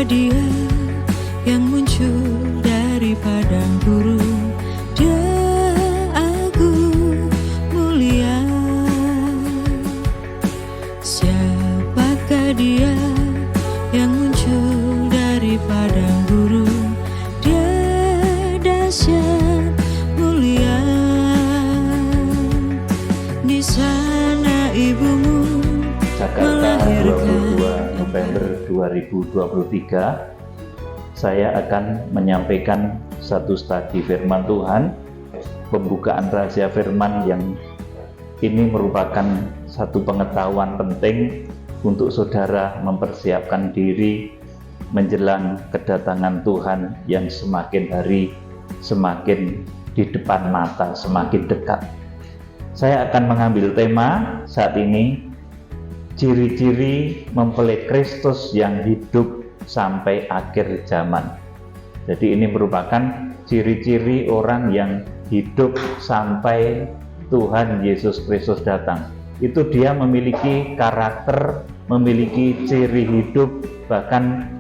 Dia yang muncul dari padang gurun, Dia agung mulia. Siapakah Dia yang muncul dari padang gurun? Dia dahsyat mulia. Di sana ibumu Jakarta, 22 November 2023. Saya akan menyampaikan satu studi firman Tuhan, pembukaan rahasia firman yang ini merupakan satu pengetahuan penting untuk saudara mempersiapkan diri menjelang kedatangan Tuhan yang semakin hari semakin di depan mata, semakin dekat. Saya akan mengambil tema saat ini, ciri-ciri mempelai Kristus yang hidup sampai akhir zaman. Jadi ini merupakan ciri-ciri orang yang hidup sampai Tuhan Yesus Kristus datang. Itu dia memiliki karakter, memiliki ciri hidup, bahkan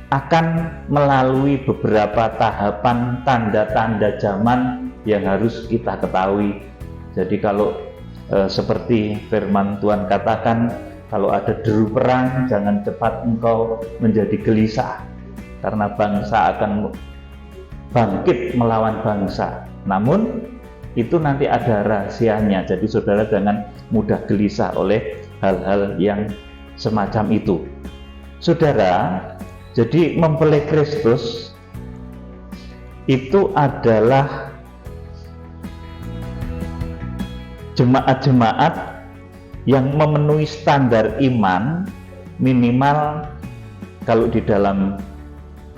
akan melalui beberapa tahapan tanda-tanda zaman yang harus kita ketahui. Jadi kalau seperti firman Tuhan katakan, kalau ada deru perang, jangan cepat engkau menjadi gelisah, karena bangsa akan bangkit melawan bangsa. Namun itu nanti ada rahasianya, jadi saudara jangan mudah gelisah oleh hal-hal yang semacam itu. Saudara, jadi mempelai Kristus itu adalah jemaat-jemaat yang memenuhi standar iman minimal. Kalau di dalam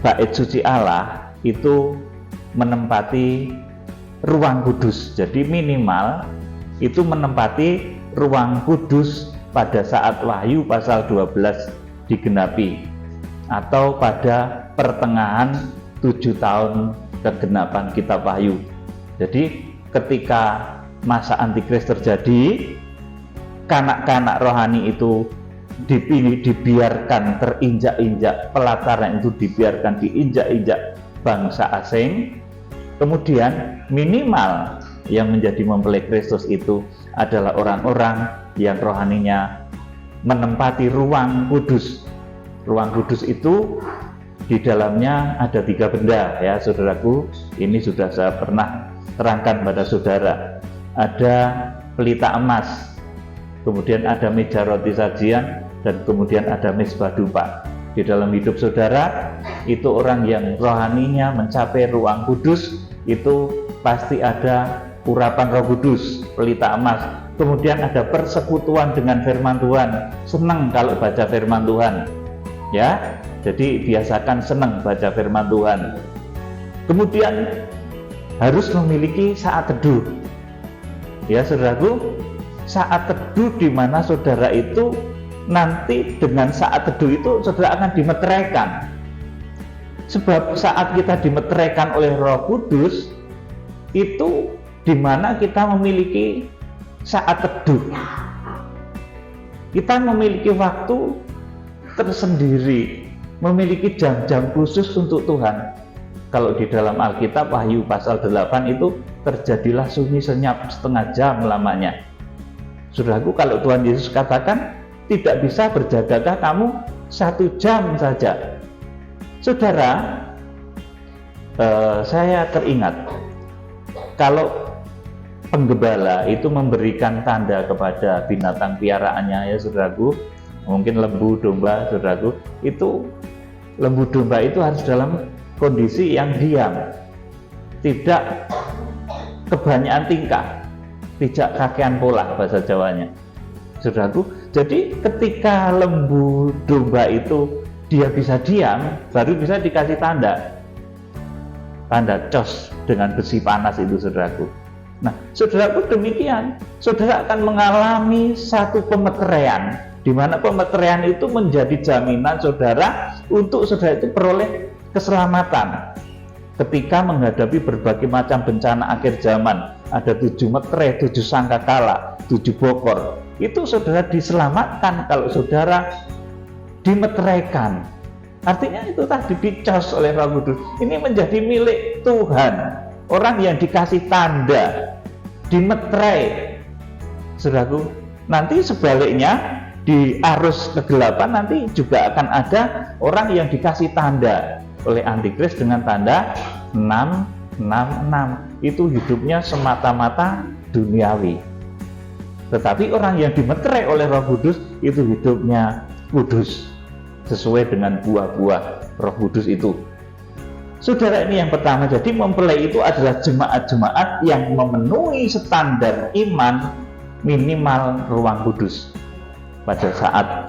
bait suci Allah itu menempati ruang kudus, jadi minimal itu menempati ruang kudus pada saat Wahyu pasal 12 digenapi, atau pada pertengahan 7 tahun kegenapan kitab Wahyu. Jadi ketika masa antikris terjadi, kanak-kanak rohani itu dibiarkan terinjak-injak, pelataran itu dibiarkan diinjak-injak bangsa asing. Kemudian minimal yang menjadi mempelai Kristus itu adalah orang-orang yang rohaninya menempati ruang kudus. Ruang kudus itu di dalamnya ada 3 benda, ya saudaraku. Ini sudah saya pernah terangkan pada saudara. Ada pelita emas, kemudian ada meja roti sajian, dan kemudian ada mezbah dupa. Di dalam hidup saudara itu orang yang rohaninya mencapai ruang kudus, itu pasti ada urapan Roh Kudus, pelita emas. Kemudian ada persekutuan dengan firman Tuhan. Senang kalau baca firman Tuhan, ya. Jadi biasakan senang baca firman Tuhan. Kemudian harus memiliki saat teduh. Ya saudaraku, saat teduh di mana saudara itu nanti dengan saat teduh itu saudara akan dimeteraikan. Sebab saat kita dimeteraikan oleh Roh Kudus itu di mana kita memiliki saat teduh. Kita memiliki waktu tersendiri, memiliki jam-jam khusus untuk Tuhan. Kalau di dalam Alkitab Wahyu pasal 8 itu terjadilah sunyi senyap setengah jam lamanya. Saudaraku, kalau Tuhan Yesus katakan tidak bisa berjagakah kamu 1 jam saja. Saudara, saya teringat kalau penggembala itu memberikan tanda kepada binatang piaraannya, ya saudaraku, mungkin lembu, domba, saudaraku, itu lembu domba itu harus dalam kondisi yang diam, tidak kebanyakan tingkah, tidak kakean pola bahasa Jawanya, saudaraku. Jadi ketika lembu domba itu dia bisa diam, baru bisa dikasih tanda cos dengan besi panas itu, saudaraku. Nah, saudaraku, demikian saudara akan mengalami satu pemeteraian, di mana pemeteraian itu menjadi jaminan saudara untuk saudara itu peroleh keselamatan ketika menghadapi berbagai macam bencana akhir zaman. Ada 7 meterai, 7 sangkakala, 7 bokor. Itu saudara diselamatkan kalau saudara dimeteraikan. Artinya itu tadi dicos oleh Roh Kudus. Ini menjadi milik Tuhan. Orang yang dikasih tanda, dimeterai. Saudaraku, nanti sebaliknya di arus kegelapan nanti juga akan ada orang yang dikasih tanda oleh antikris dengan tanda 666. Itu hidupnya semata-mata duniawi. Tetapi orang yang dimeterai oleh Roh Kudus itu hidupnya kudus, sesuai dengan buah-buah Roh Kudus itu. Saudara, ini yang pertama. Jadi mempelai itu adalah jemaat-jemaat yang memenuhi standar iman minimal ruang kudus pada saat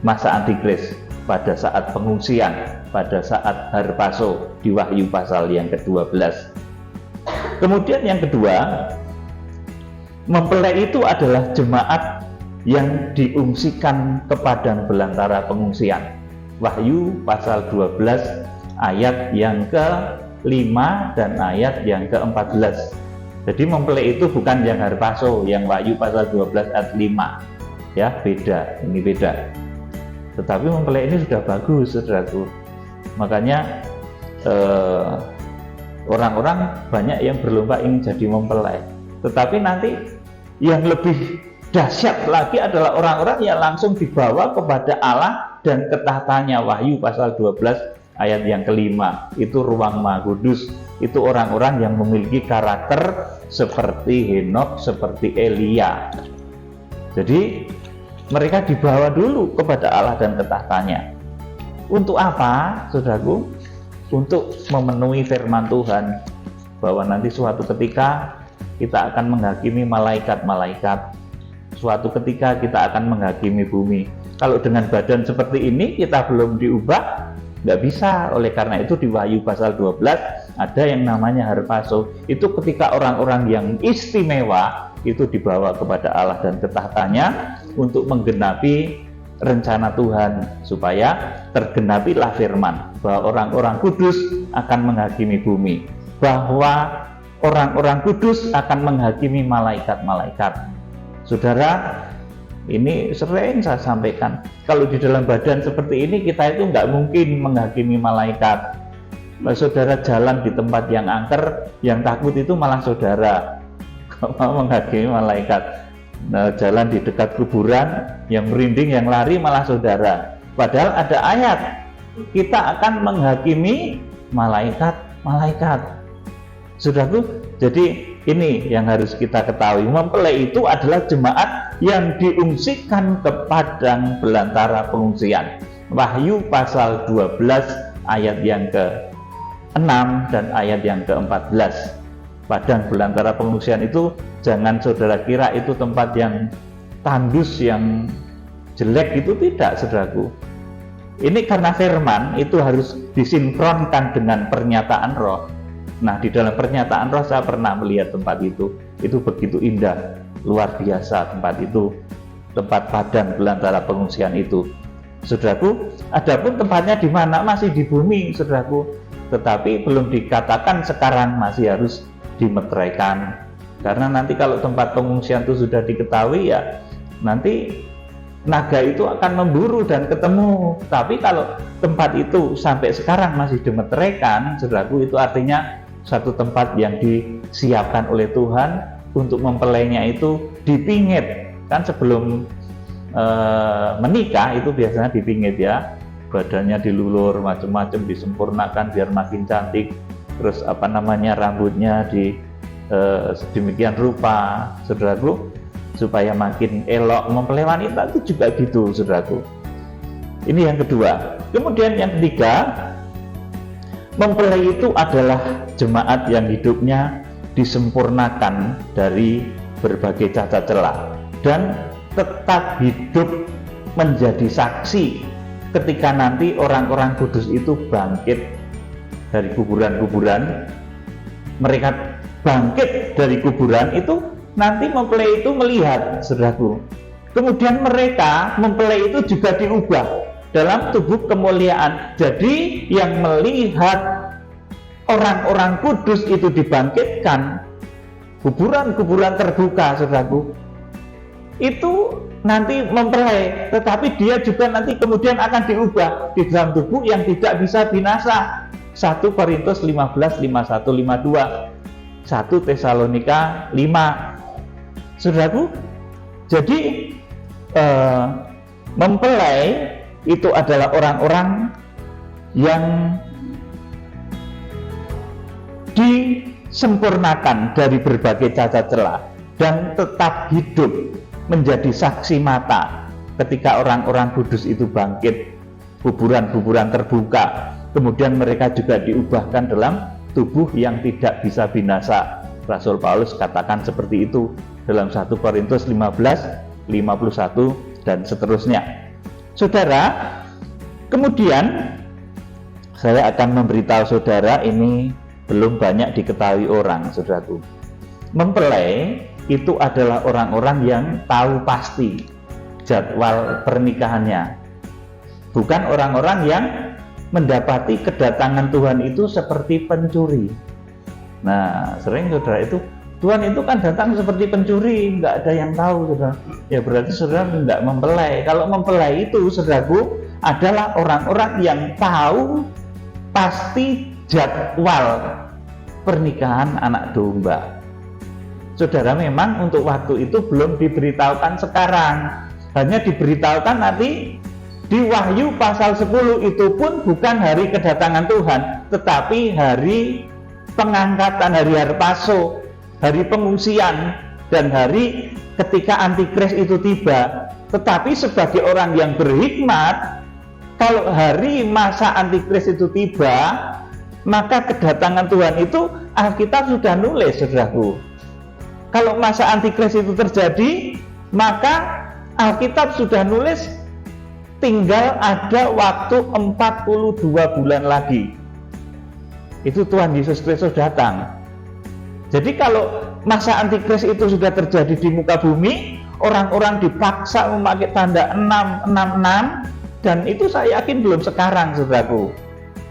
masa antikris, pada saat pengungsian, pada saat harpaso di Wahyu pasal yang ke-12. Kemudian yang kedua, mempelai itu adalah jemaat yang diungsikan ke padang belantara pengungsian. Wahyu pasal 12 ayat yang ke-5 dan ayat yang ke-14. Jadi mempelai itu bukan yang harpaso, yang Wahyu pasal 12 ayat 5. Ya, beda, ini beda. Tetapi mempelai ini sudah bagus, saudaraku. Makanya orang-orang banyak yang berlomba ingin jadi mempelai. Tetapi nanti yang lebih dahsyat lagi adalah orang-orang yang langsung dibawa kepada Allah dan ke tahtanya. Wahyu pasal 12 ayat yang ke-5. Itu ruang Maha Kudus. Itu orang-orang yang memiliki karakter seperti Henokh, seperti Elia. Jadi mereka dibawa dulu kepada Allah dan ke tahtanya. Untuk apa, saudaraku? Untuk memenuhi firman Tuhan, bahwa nanti suatu ketika kita akan menghakimi malaikat-malaikat. Suatu ketika kita akan menghakimi bumi. Kalau dengan badan seperti ini kita belum diubah, nggak bisa. Oleh karena itu di Wahyu pasal 12 ada yang namanya harpaso. Itu ketika orang-orang yang istimewa itu dibawa kepada Allah dan ke tahtanya untuk menggenapi rencana Tuhan, supaya tergenapilah firman bahwa orang-orang kudus akan menghakimi bumi, bahwa orang-orang kudus akan menghakimi malaikat-malaikat. Saudara, ini sering saya sampaikan, kalau di dalam badan seperti ini kita itu nggak mungkin menghakimi malaikat. Saudara jalan di tempat yang angker, yang takut itu malah saudara. Mau menghakimi malaikat. Nah, jalan di dekat kuburan, yang merinding, yang lari malah saudara. Padahal ada ayat, kita akan menghakimi malaikat-malaikat. Saudaraku, jadi ini yang harus kita ketahui. Mempelai itu adalah jemaat yang diungsikan ke padang belantara pengungsian. Wahyu pasal 12 ayat yang ke-6 dan ayat yang ke-14. Padang belantara pengungsian itu jangan saudara kira itu tempat yang tandus, yang jelek, itu tidak, saudaraku. Ini karena firman itu harus disinkronkan dengan pernyataan roh. Nah, di dalam pernyataan roh saya pernah melihat tempat itu begitu indah, luar biasa tempat itu, tempat padang belantara pengungsian itu. Saudaraku, adapun tempatnya di mana? Masih di bumi, saudaraku. Tetapi belum dikatakan sekarang, masih harus dimeteraikan. Karena nanti kalau tempat pengungsian itu sudah diketahui, ya nanti naga itu akan memburu dan ketemu. Tapi kalau tempat itu sampai sekarang masih dimeteraikan, saudaraku, itu artinya satu tempat yang disiapkan oleh Tuhan untuk mempelainya itu dipingit. Kan sebelum menikah itu biasanya dipingit, ya, badannya dilulur macam-macam, disempurnakan biar makin cantik. Terus rambutnya di sedemikian rupa, saudaraku, supaya makin elok. Mempelai wanita itu juga gitu, saudaraku. Ini yang kedua. Kemudian yang ketiga, mempelai itu adalah jemaat yang hidupnya disempurnakan dari berbagai cacat celah dan tetap hidup menjadi saksi ketika nanti orang-orang kudus itu bangkit dari kuburan-kuburan. Mereka bangkit dari kuburan itu, nanti mempelai itu melihat, saudaraku. Kemudian mereka, mempelai itu juga diubah dalam tubuh kemuliaan. Jadi yang melihat orang-orang kudus itu dibangkitkan, kuburan-kuburan terbuka, saudaraku, itu nanti mempelai, tetapi dia juga nanti kemudian akan diubah di dalam tubuh yang tidak bisa binasa. 1 Korintus 15, 51, 52, 1 Tesalonika 5. Saudaraku, jadi mempelai itu adalah orang-orang yang disempurnakan dari berbagai cacat celah dan tetap hidup menjadi saksi mata ketika orang-orang kudus itu bangkit, kuburan-kuburan terbuka, kemudian mereka juga diubahkan dalam tubuh yang tidak bisa binasa. Rasul Paulus katakan seperti itu dalam 1 Korintus 15, 51 dan seterusnya. Saudara, kemudian saya akan memberitahu saudara, ini belum banyak diketahui orang, saudaraku. Mempelai itu adalah orang-orang yang tahu pasti jadwal pernikahannya, bukan orang-orang yang mendapati kedatangan Tuhan itu seperti pencuri. Nah, sering saudara itu, Tuhan itu kan datang seperti pencuri, nggak ada yang tahu, saudara. Ya berarti saudara nggak mempelai. Kalau mempelai itu, saudaraku, adalah orang-orang yang tahu pasti jadwal pernikahan anak domba. Saudara, memang untuk waktu itu belum diberitahukan sekarang, hanya diberitahukan nanti di Wahyu pasal 10. Itu pun bukan hari kedatangan Tuhan, tetapi hari pengangkatan, hari Harpaso, hari pengungsian, dan hari ketika Antikris itu tiba. Tetapi sebagai orang yang berhikmat, kalau hari masa Antikris itu tiba, maka kedatangan Tuhan itu Alkitab sudah nulis, saudaraku. Kalau masa Antikris itu terjadi, maka Alkitab sudah nulis tinggal ada waktu 42 bulan lagi. Itu Tuhan Yesus Kristus datang. Jadi kalau masa Antikris itu sudah terjadi di muka bumi, orang-orang dipaksa memakai tanda 666, dan itu saya yakin belum sekarang, saudaraku.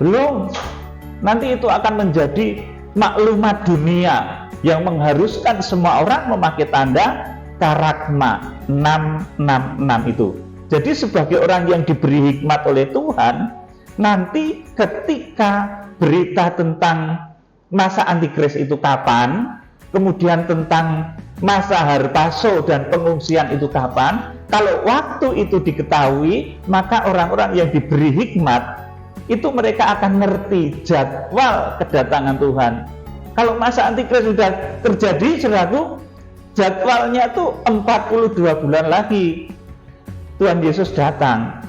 Belum. Nanti itu akan menjadi maklumat dunia yang mengharuskan semua orang memakai tanda karakma 666 itu. Jadi sebagai orang yang diberi hikmat oleh Tuhan, nanti ketika berita tentang masa Antikris itu kapan, kemudian tentang masa Harpaso dan pengungsian itu kapan, kalau waktu itu diketahui, maka orang-orang yang diberi hikmat itu mereka akan ngerti jadwal kedatangan Tuhan. Kalau masa Antikris sudah terjadi, saudaraku, jadwalnya tuh 42 bulan lagi Tuhan Yesus datang.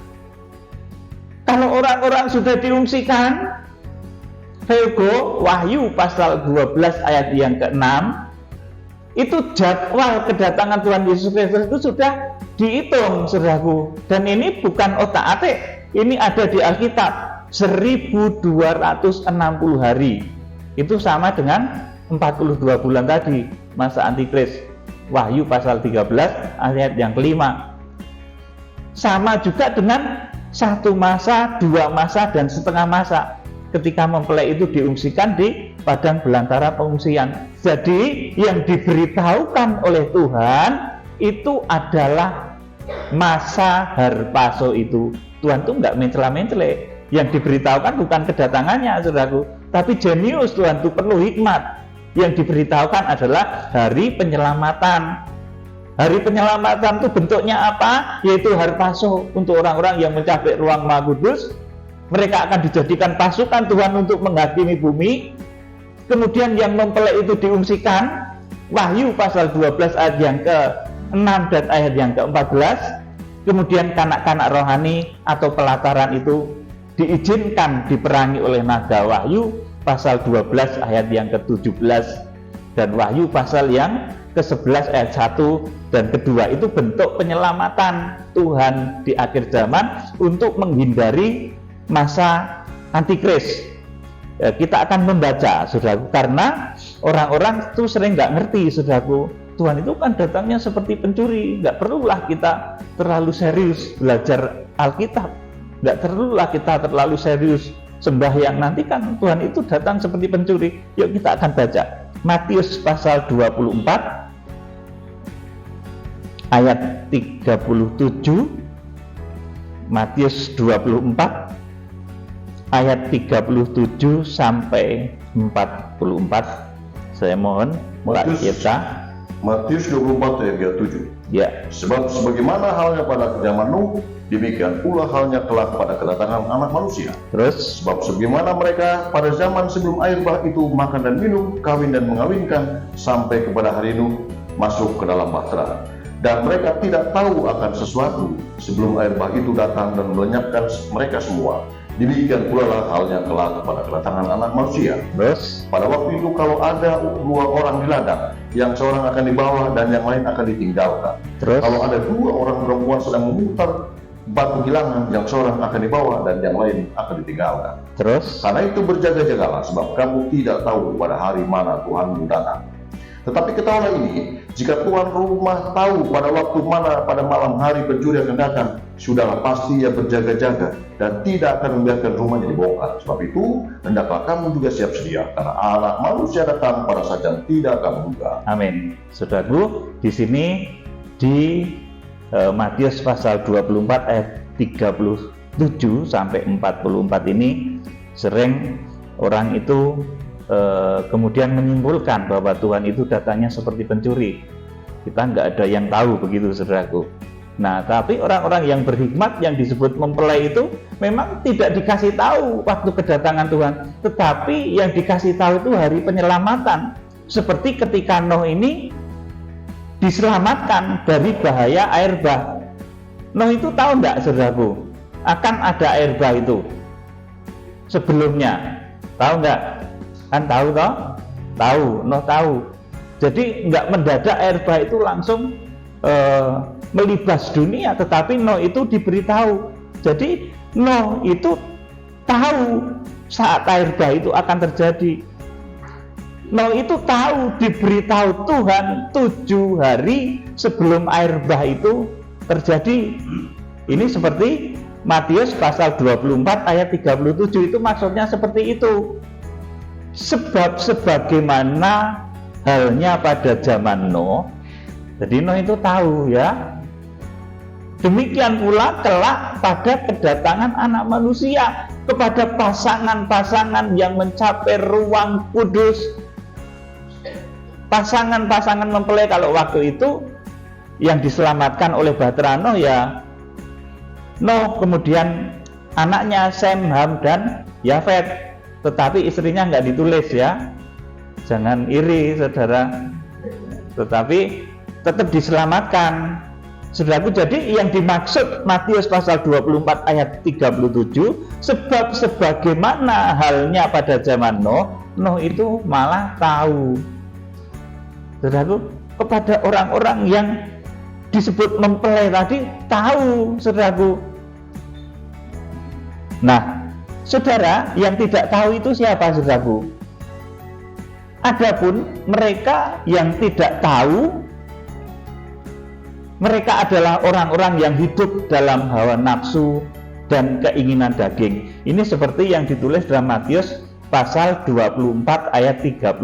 Kalau orang-orang sudah diungsikan, Wahyu pasal 12 ayat yang ke-6, itu jadwal kedatangan Tuhan Yesus Kristus itu sudah dihitung, saudaraku. Dan ini bukan otak-atik, ini ada di Alkitab, 1260 hari. Itu sama dengan 42 bulan tadi, masa Antikris. Wahyu pasal 13 ayat yang kelima. Sama juga dengan 1 masa, 2 masa, dan setengah masa ketika mempelai itu diungsikan di padang belantara pengungsian. Jadi yang diberitahukan oleh Tuhan itu adalah masa Harpaso itu. Tuhan itu nggak mencela-mencela. Yang diberitahukan bukan kedatangannya, saudaraku, tapi jenius Tuhan itu penuh hikmat. Yang diberitahukan adalah hari penyelamatan. Hari penyelamatan itu bentuknya apa? Yaitu Harpaso, untuk orang-orang yang mencapai ruang Maha Kudus. Mereka akan dijadikan pasukan Tuhan untuk menghakimi bumi. Kemudian yang mempelai itu diungsikan, Wahyu pasal 12 ayat yang ke-6 dan ayat yang ke-14. Kemudian kanak-kanak rohani atau pelataran itu diizinkan diperangi oleh naga. Wahyu pasal 12 ayat yang ke-17 dan Wahyu pasal yang ke-11 ayat 1 dan kedua. Itu bentuk penyelamatan Tuhan di akhir zaman untuk menghindari masa Antikris. Kita akan membaca, saudaraku, karena orang-orang itu sering nggak ngerti, saudaraku. Tuhan itu kan datangnya seperti pencuri. Nggak perlulah kita terlalu serius belajar Alkitab. Nggak perlulah kita terlalu serius sembahyang. Nanti kan Tuhan itu datang seperti pencuri. Yuk kita akan baca Matius pasal 24 ayat 37, Matius 24 ayat 37 sampai 44. Saya mohon Mbak Yeta. Matius 24 ayat 7. Ya. Sebab sebagaimana halnya pada zaman Nuh, demikian pula halnya kelak pada kedatangan Anak Manusia. Terus Sebab sebagaimana mereka pada zaman sebelum air bah itu makan dan minum, kawin dan mengawinkan, sampai kepada hari Nuh masuk ke dalam bahtera. Dan mereka tidak tahu akan sesuatu sebelum air bah itu datang dan melenyapkan mereka semua. Demikian pula lah halnya kelak pada kedatangan Anak Manusia. Terus Pada waktu itu kalau ada 2 orang di ladang, yang seorang akan dibawa dan yang lain akan ditinggalkan. Terus Kalau ada 2 orang perempuan sedang memutar batu gilangan, yang seorang akan dibawa dan yang lain akan ditinggalkan. Terus Karena itu berjaga-jagalah, sebab kamu tidak tahu pada hari mana Tuhanmu datang. Tetapi ketahuilah ini, jika tuan rumah tahu pada waktu mana pada malam hari pencuri akan datang, sudahlah pasti ia berjaga-jaga dan tidak akan membiarkan rumahnya dibongkar. Sebab itu, hendaklah kamu juga siap sedia, karena Anak Manusia datang pada saat yang tidak kamu duga. amin. Saudaraku, di sini di Matius pasal 24 ayat 37 sampai 44 ini sering orang itu kemudian menyimpulkan bahwa Tuhan itu datangnya seperti pencuri. Kita nggak ada yang tahu begitu, saudaraku. Nah, tapi orang-orang yang berhikmat yang disebut mempelai itu memang tidak dikasih tahu waktu kedatangan Tuhan, tetapi yang dikasih tahu itu hari penyelamatan. Seperti ketika Nuh ini diselamatkan dari bahaya air bah. Nuh itu tahu nggak, saudaraku, akan ada air bah itu sebelumnya? Tahu nggak? Kan tahu toh? Tahu, Nuh tahu. Jadi nggak mendadak air bah itu langsung melibas dunia, tetapi Nuh itu diberitahu. Jadi Nuh itu tahu saat air bah itu akan terjadi. Nuh itu tahu, diberitahu Tuhan 7 hari sebelum air bah itu terjadi. Ini seperti Matius pasal 24 ayat 37, itu maksudnya seperti itu. Sebab sebagaimana halnya pada zaman Nuh, jadi Nuh itu tahu ya. Demikian pula kelak pada kedatangan Anak Manusia, kepada pasangan-pasangan yang mencapai ruang kudus, pasangan-pasangan mempelai. Kalau waktu itu yang diselamatkan oleh bahtera Nuh ya Nuh, kemudian anaknya Sem, Ham, dan Yafet. Tetapi istrinya nggak ditulis ya, jangan iri saudara, tetapi tetap diselamatkan, saudaraku. Jadi yang dimaksud Matius pasal 24 ayat 37, sebab sebagaimana halnya pada zaman Nuh, Nuh itu malah tahu, saudaraku, kepada orang-orang yang disebut mempelai tadi tahu, saudaraku. Nah, saudara, yang tidak tahu itu siapa, saudaraku? Adapun mereka yang tidak tahu, mereka adalah orang-orang yang hidup dalam hawa nafsu dan keinginan daging. Ini seperti yang ditulis dalam Matius pasal 24 ayat 38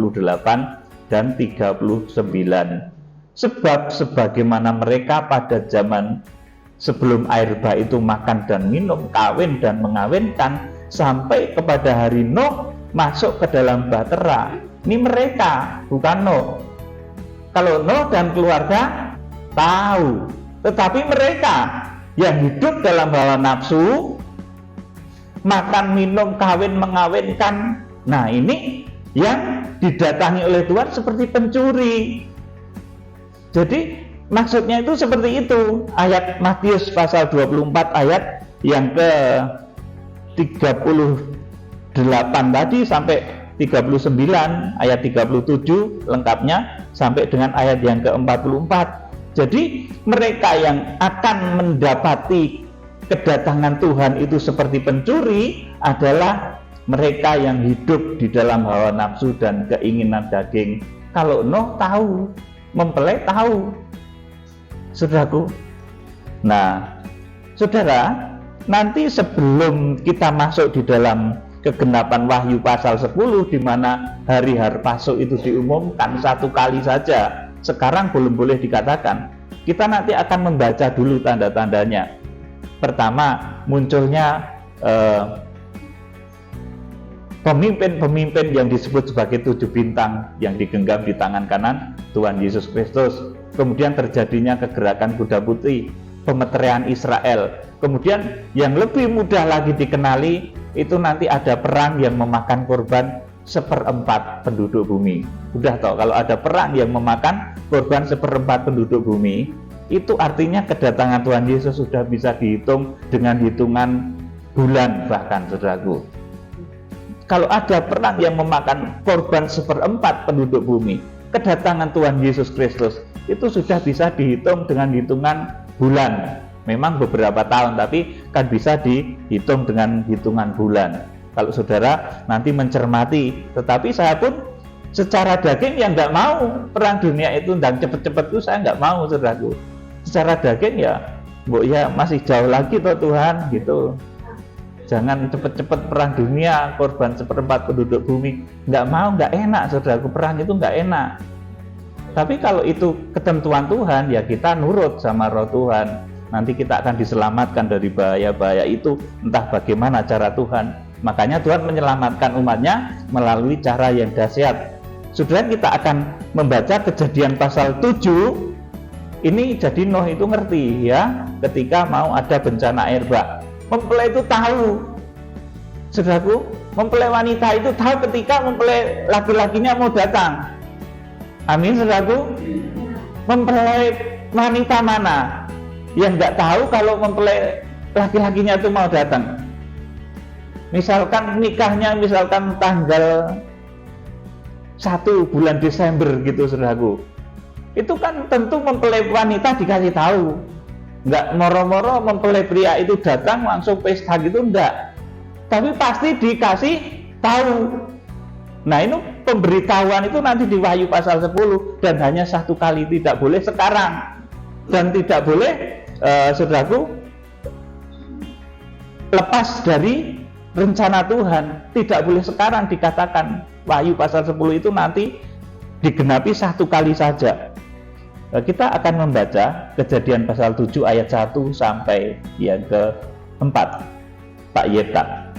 dan 39. Sebab sebagaimana mereka pada zaman sebelum air bah itu makan dan minum, kawin dan mengawinkan, sampai kepada hari Nuh masuk ke dalam bahtera. Ini mereka, bukan Nuh. Kalau Nuh dan keluarga tahu, tetapi mereka yang hidup dalam hawa nafsu, makan, minum, kawin, mengawinkan, nah ini yang didatangi oleh Tuhan seperti pencuri. Jadi maksudnya itu seperti itu. Ayat Matius pasal 24 ayat yang ke 38 tadi sampai 39, ayat 37 lengkapnya sampai dengan ayat yang ke-44. Jadi mereka yang akan mendapati kedatangan Tuhan itu seperti pencuri adalah mereka yang hidup di dalam hawa nafsu dan keinginan daging. Kalau Nuh tahu, mempelai tahu, saudaraku. Nah, saudara, nanti sebelum kita masuk di dalam kegenapan Wahyu pasal 10, di mana hari Harpaso itu diumumkan 1 kali saja, sekarang belum boleh dikatakan. Kita nanti akan membaca dulu tanda-tandanya. Pertama, munculnya pemimpin-pemimpin yang disebut sebagai 7 bintang yang digenggam di tangan kanan Tuhan Yesus Kristus. Kemudian terjadinya kegerakan kuda putih, pemeterian Israel. Kemudian yang lebih mudah lagi dikenali itu nanti ada perang yang memakan korban 1/4 penduduk bumi. Udah tau, kalau ada perang yang memakan korban 1/4 penduduk bumi, itu artinya kedatangan Tuhan Yesus sudah bisa dihitung dengan hitungan bulan bahkan, saudaraku. Kalau ada perang yang memakan korban 1/4 penduduk bumi, kedatangan Tuhan Yesus Kristus itu sudah bisa dihitung dengan hitungan bulan. Memang beberapa tahun, tapi kan bisa dihitung dengan hitungan bulan. Kalau saudara nanti mencermati, tetapi saya pun secara daging yang nggak mau perang dunia itu dan cepet-cepet itu saya nggak mau, saudaraku. Secara daging ya, ya masih jauh lagi toh Tuhan gitu. Jangan cepet-cepet perang dunia, korban 1/4 penduduk bumi. Nggak mau, nggak enak, saudaraku. Perang itu nggak enak. Tapi kalau itu ketentuan Tuhan, ya kita nurut sama roh Tuhan. Nanti kita akan diselamatkan dari bahaya-bahaya itu, entah bagaimana cara Tuhan. Makanya Tuhan menyelamatkan umatnya melalui cara yang dahsyat. Saudara, kita akan membaca Kejadian pasal 7. Ini jadi Nuh itu ngerti ya, ketika mau ada bencana air bah. Mempelai itu tahu, saudaraku, mempelai wanita itu tahu ketika mempelai laki-lakinya mau datang. Amin, saudaraku. Mempelai wanita mana yang nggak tahu kalau mempelai laki-lakinya itu mau datang? Misalkan nikahnya tanggal 1 bulan Desember gitu, saudaraku. Itu kan tentu mempelai wanita dikasih tahu. Nggak moro-moro mempelai pria itu datang langsung pesta gitu, enggak. Tapi pasti dikasih tahu. Nah, ini pemberitahuan itu nanti di Wahyu pasal 10 dan hanya 1 kali, tidak boleh sekarang. Dan tidak boleh, saudaraku, lepas dari rencana Tuhan. Tidak boleh sekarang dikatakan. Wahyu pasal 10 itu nanti digenapi 1 kali saja. Kita akan membaca Kejadian pasal 7 ayat 1 sampai yang ke-4. Pak Yeta.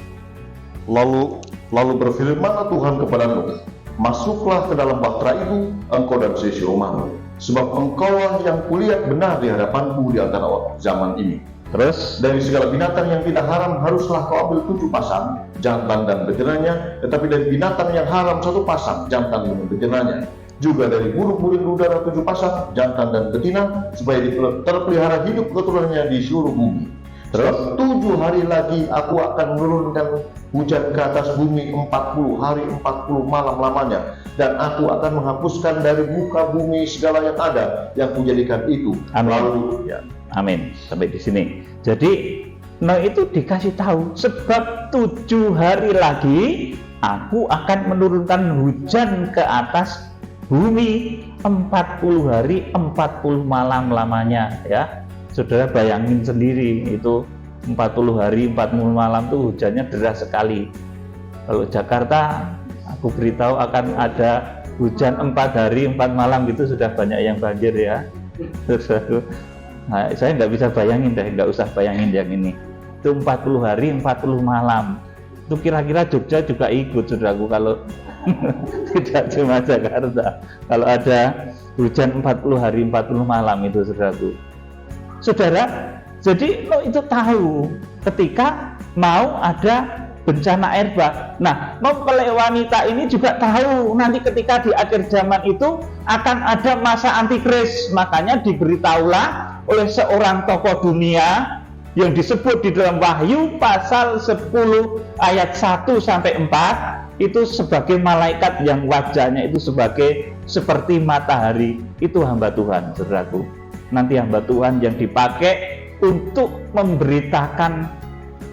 Lalu berfirmanlah Tuhan kepada Nuh, masuklah ke dalam bahtera itu, engkau dan seisi rumahmu, sebab engkaulah yang kulihat benar di hadapanku di antara zaman ini. Terus, dari segala binatang yang tidak haram haruslah kau ambil 7 pasang, jantan dan betinanya, tetapi dari binatang yang haram 1 pasang, jantan dan betinanya. Juga dari burung-burung udara 7 pasang, jantan dan betina, supaya terpelihara hidup keturunannya di seluruh bumi. Terus 7 hari lagi aku akan menurunkan hujan ke atas bumi 40 hari 40 malam lamanya, dan aku akan menghapuskan dari muka bumi segala yang ada yang kujadikan itu. Amin. Lalu, ya, amin. Sampai di sini. Jadi Nuh itu dikasih tahu, sebab 7 hari lagi aku akan menurunkan hujan ke atas bumi 40 hari 40 malam lamanya, ya. Saudara bayangin sendiri, itu 40 hari 40 malam tuh hujannya deras sekali. Kalau Jakarta, aku beritahu akan ada hujan 4 hari 4 malam gitu, sudah banyak yang banjir ya. Nah, saya nggak bisa bayangin deh, nggak usah bayangin yang ini. Itu 40 hari 40 malam. Itu kira-kira Jogja juga ikut, saudaraku, kalau tidak cuma Jakarta. Kalau ada hujan 40 hari 40 malam itu, saudaraku. Saudara, jadi lo itu tahu ketika mau ada bencana air bah. Nah, mempelai wanita ini juga tahu nanti ketika di akhir zaman itu akan ada masa antikris. Makanya diberitahulah oleh seorang tokoh dunia yang disebut di dalam Wahyu pasal 10 ayat 1 sampai 4 itu sebagai malaikat yang wajahnya itu seperti matahari. Itu hamba Tuhan, saudaraku. Nanti hamba Tuhan yang dipakai untuk memberitakan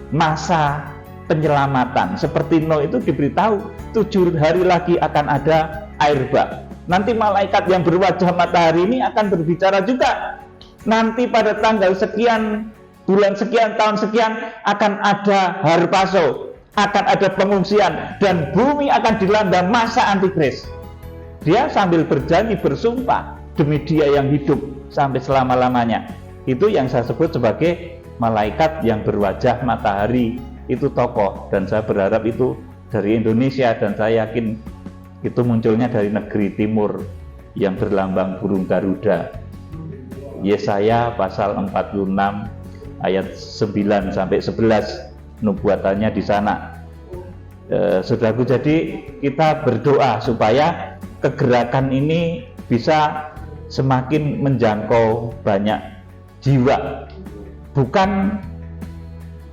masa penyelamatan. Seperti Nuh itu diberitahu 7 hari lagi akan ada air bah. Nanti malaikat yang berwajah matahari ini akan berbicara juga. Nanti pada tanggal sekian, bulan sekian, tahun sekian akan ada harpazo, akan ada pengungsian, dan bumi akan dilanda masa antikris. Dia sambil berjanji bersumpah, demi Dia yang hidup, sampai selama-lamanya. Itu yang saya sebut sebagai malaikat yang berwajah matahari, itu tokoh, dan saya berharap itu dari Indonesia, dan saya yakin itu munculnya dari negeri timur yang berlambang burung Garuda. Yesaya pasal 46 ayat 9 sampai 11 nubuatannya di sana. Saudaraku, jadi kita berdoa supaya kegerakan ini bisa semakin menjangkau banyak jiwa. Bukan,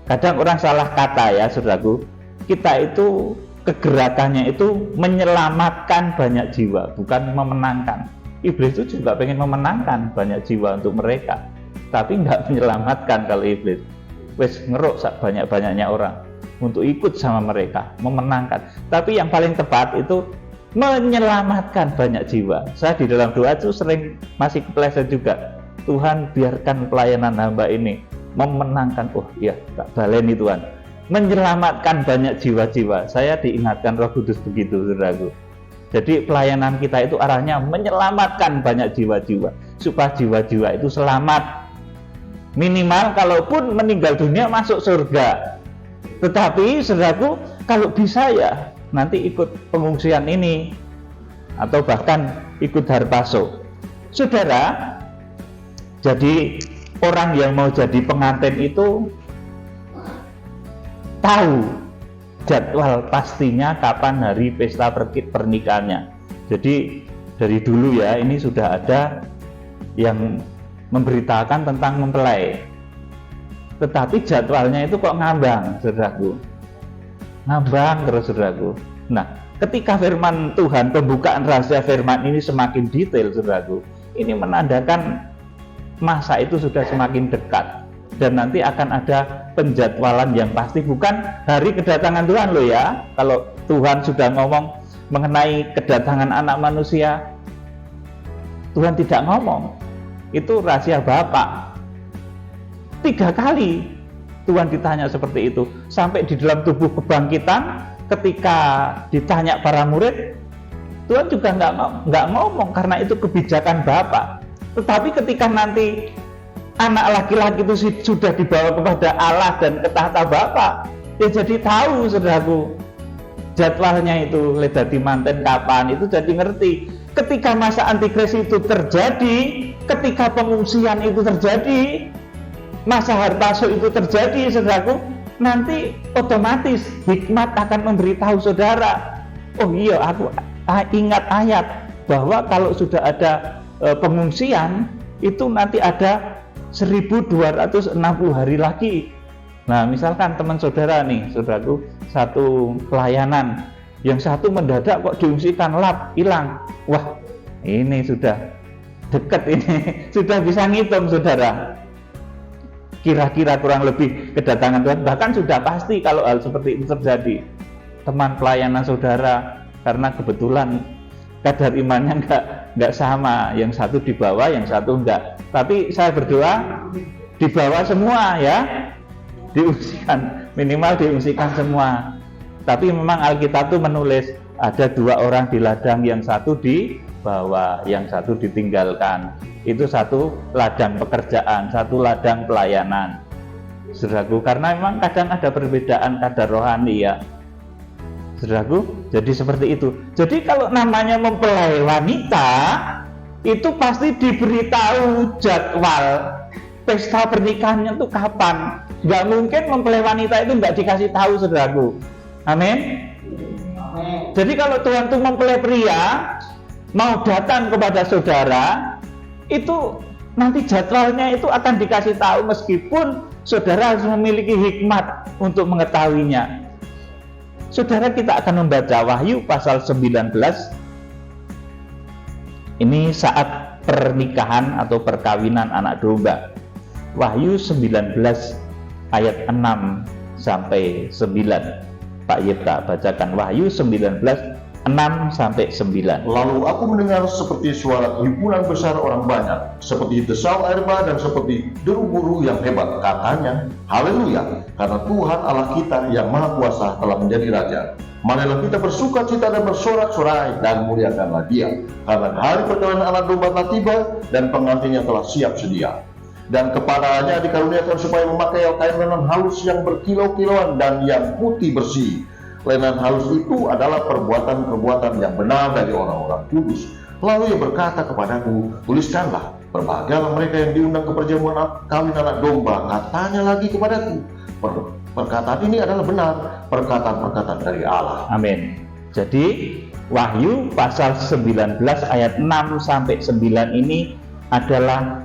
kadang orang salah kata ya saudaraku, kita itu kegerakannya itu menyelamatkan banyak jiwa, bukan memenangkan. Iblis itu juga pengen memenangkan banyak jiwa untuk mereka, tapi nggak menyelamatkan. Kalau iblis wes ngeruk banyak-banyaknya orang untuk ikut sama mereka, memenangkan. Tapi yang paling tepat itu menyelamatkan banyak jiwa. Saya di dalam doa itu sering masih kepleset juga. Tuhan, biarkan pelayanan hamba ini memenangkan. Oh iya, tak baleni Tuhan, menyelamatkan banyak jiwa-jiwa. Saya diingatkan Roh Kudus begitu, saudaraku. Jadi pelayanan kita itu arahnya menyelamatkan banyak jiwa-jiwa, supaya jiwa-jiwa itu selamat. Minimal kalaupun meninggal dunia masuk surga. Tetapi saudaraku, kalau bisa ya nanti ikut pengungsian ini, atau bahkan ikut Harpaso. Saudara, jadi orang yang mau jadi pengantin itu tahu jadwal pastinya kapan hari pesta pernikahannya. Jadi dari dulu ya, ini sudah ada yang memberitakan tentang mempelai. Tetapi jadwalnya itu kok ngambang, saudaraku. Ngambang terus, saudaraku. Nah, ketika firman Tuhan, pembukaan rahasia firman ini semakin detail, saudaraku, ini menandakan masa itu sudah semakin dekat. Dan nanti akan ada penjadwalan yang pasti, bukan hari kedatangan Tuhan loh ya. Kalau Tuhan sudah ngomong mengenai kedatangan anak manusia, Tuhan tidak ngomong. Itu rahasia Bapa. 3 kali Tuhan ditanya seperti itu. Sampai di dalam tubuh kebangkitan, ketika ditanya para murid, Tuhan juga nggak ngomong karena itu kebijakan Bapa. Tetapi ketika nanti anak laki-laki itu sudah dibawa kepada Allah dan ke tahta Bapa, ya jadi tahu, saudaraku, jadwalnya itu dadi manten kapan, itu jadi ngerti. Ketika masa antikris itu terjadi, ketika pengungsian itu terjadi, masa Harpaso itu terjadi, saudaraku, nanti otomatis hikmat akan memberitahu saudara, oh iya, aku ingat ayat bahwa kalau sudah ada pengungsian itu nanti ada 1260 hari lagi. Nah, misalkan teman saudara nih, saudaraku, satu pelayanan, yang satu mendadak kok diungsikan, hilang. Wah, ini sudah dekat ini, sudah bisa ngitung, saudara. Kira-kira kurang lebih kedatangan Tuhan, bahkan sudah pasti kalau hal seperti itu terjadi. Teman pelayanan saudara, karena kebetulan kadar imannya nggak sama, yang satu di bawah, yang satu enggak. Tapi saya berdoa di bawah semua ya, diungsikan, minimal diungsikan semua. Tapi memang Alkitab itu menulis ada 2 orang di ladang, yang satu di bawah, yang satu ditinggalkan. Itu satu ladang pekerjaan, satu ladang pelayanan, saudaraku. Karena memang kadang ada perbedaan kadar rohani ya, saudaraku. Jadi seperti itu. Jadi kalau namanya mempelai wanita, itu pasti diberitahu jadwal pesta pernikahannya itu kapan. Nggak mungkin mempelai wanita itu nggak dikasih tahu, saudaraku. Amin. Jadi kalau Tuhan itu mempelai pria mau datang kepada saudara, itu nanti jadwalnya itu akan dikasih tahu, meskipun saudara harus memiliki hikmat untuk mengetahuinya. Saudara, kita akan membaca Wahyu pasal 19. Ini saat pernikahan atau perkawinan anak domba. Wahyu 19 ayat 6 sampai 9. Pak Yipta bacakan Wahyu 19 6-9. Lalu aku mendengar seperti suara himpunan besar orang banyak, seperti desau air bah dan seperti deru guru yang hebat. Katanya, haleluya, karena Tuhan Allah kita yang maha kuasa telah menjadi Raja. Marilah kita bersuka cita dan bersorak-sorai dan muliakanlah Dia, karena hari perkawinan anak domba telah tiba dan pengantinnya telah siap sedia. Dan kepadanya dikaruniakan supaya memakai kain lenan halus yang berkilau-kilauan dan yang putih bersih. Lenan halus itu adalah perbuatan-perbuatan yang benar dari orang-orang kudus. Lalu ia berkata kepadaku, tuliskanlah, berbahagialah mereka yang diundang ke perjamuan kawin anak domba. Katanya lagi kepadaku, perkataan ini adalah benar, perkataan-perkataan dari Allah. Amin. Jadi Wahyu pasal 19 ayat 6-9 ini adalah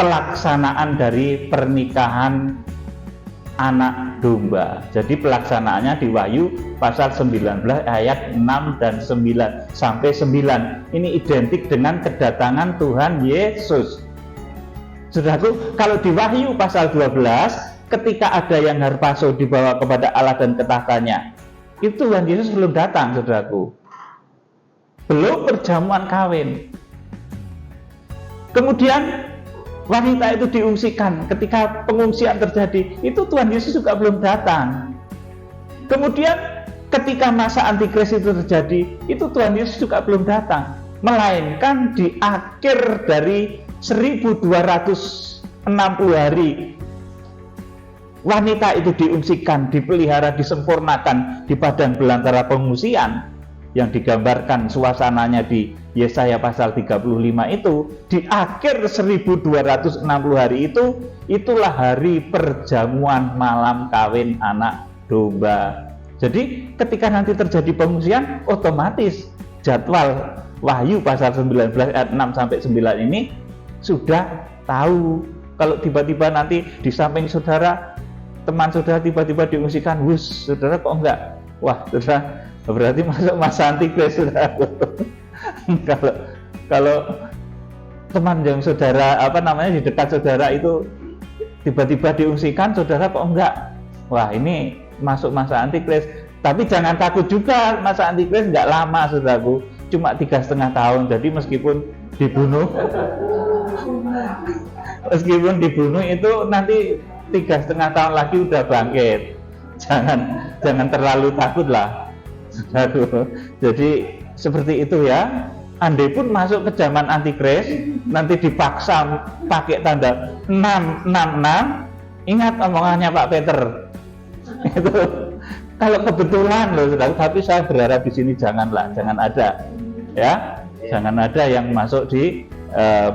pelaksanaan dari pernikahan anak domba. Jadi pelaksanaannya di Wahyu pasal 19 ayat 6 dan 9 sampai 9. Ini identik dengan kedatangan Tuhan Yesus. Saudaraku, kalau di Wahyu pasal 12 ketika ada yang harpaso dibawa kepada Allah dan ketahtanya, itu Tuhan Yesus belum datang, saudaraku. Belum perjamuan kawin. Kemudian wanita itu diungsikan. Ketika pengungsian terjadi, itu Tuhan Yesus juga belum datang. Kemudian ketika masa antikris itu terjadi, itu Tuhan Yesus juga belum datang. Melainkan di akhir dari 1260 hari, wanita itu diungsikan, dipelihara, disempurnakan di padang belantara pengungsian, yang digambarkan suasananya di Yesaya pasal 35 itu. Di akhir 1260 hari itu, itulah hari perjamuan malam kawin anak domba. Jadi ketika nanti terjadi pengungsian, otomatis jadwal Wahyu pasal 19 ayat 6-9 ini sudah tahu. Kalau tiba-tiba nanti di samping saudara, teman saudara tiba-tiba diungsikan, wus, saudara kok enggak? Wah, saudara, berarti masuk masa antikris, saudara. kalau teman yang saudara di dekat saudara itu tiba-tiba diungsikan, saudara kok enggak? Wah, ini masuk masa antikris. Tapi jangan takut juga, masa antikris enggak lama, saudaraku, cuma 3,5 tahun. Jadi meskipun dibunuh itu nanti 3,5 tahun lagi udah bangkit. Jangan terlalu takut lah, saudaraku. Jadi seperti itu ya. Andai pun masuk ke zaman antikris, nanti dipaksa pakai tanda 666, ingat omongannya Pak Peter. Itu kalau kebetulan loh, saudara. Tapi saya berharap di sini jangan ada, ya, jangan ada yang masuk di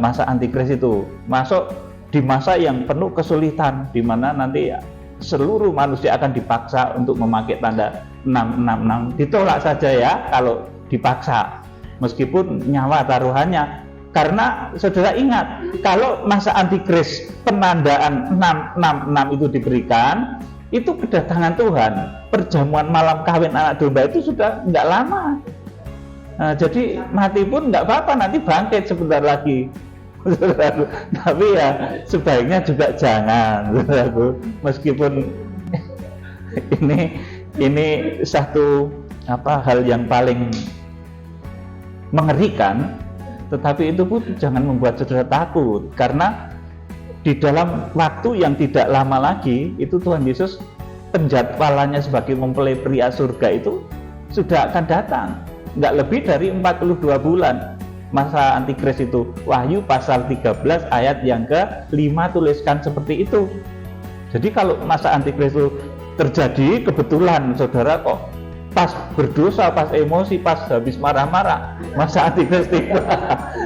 masa antikris itu, masuk di masa yang penuh kesulitan, di mana nanti seluruh manusia akan dipaksa untuk memakai tanda 666. Ditolak saja ya kalau dipaksa, meskipun nyawa taruhannya. Karena saudara ingat, kalau masa antikris penandaan 666 itu diberikan, itu kedatangan Tuhan, perjamuan malam kawin anak domba itu sudah nggak lama. Nah, jadi mati pun nggak apa-apa, nanti bangkit sebentar lagi. Tapi ya sebaiknya juga jangan, meskipun ini satu hal yang paling mengerikan, tetapi itu pun jangan membuat saudara takut, karena di dalam waktu yang tidak lama lagi itu Tuhan Yesus, penjadwalannya sebagai mempelai pria surga itu sudah akan datang, nggak lebih dari 42 bulan masa antikris itu. Wahyu pasal 13 ayat yang ke-5 tuliskan seperti itu. Jadi kalau masa antikris itu terjadi, kebetulan saudara kok pas berdosa, pas emosi, pas habis marah-marah, masa antikris tiba,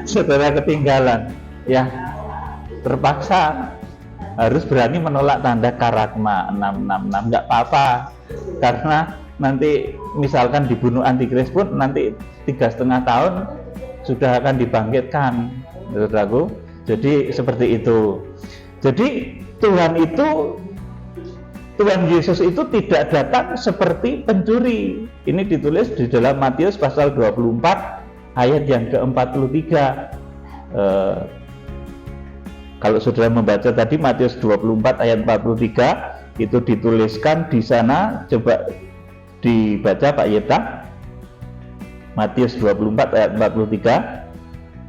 saudara ketinggalan, ya terpaksa harus berani menolak tanda karagma 666. Nggak apa-apa, karena nanti misalkan dibunuh antikris pun nanti 3,5 tahun sudah akan dibangkitkan, saudaraku. Jadi seperti itu. Jadi Tuhan Yesus itu tidak datang seperti pencuri. Ini ditulis di dalam Matius pasal 24 ayat yang ke-43. Kalau saudara membaca tadi Matius 24 ayat 43, itu dituliskan di sana. Coba dibaca Pak Yeta. Matius 24 ayat 43,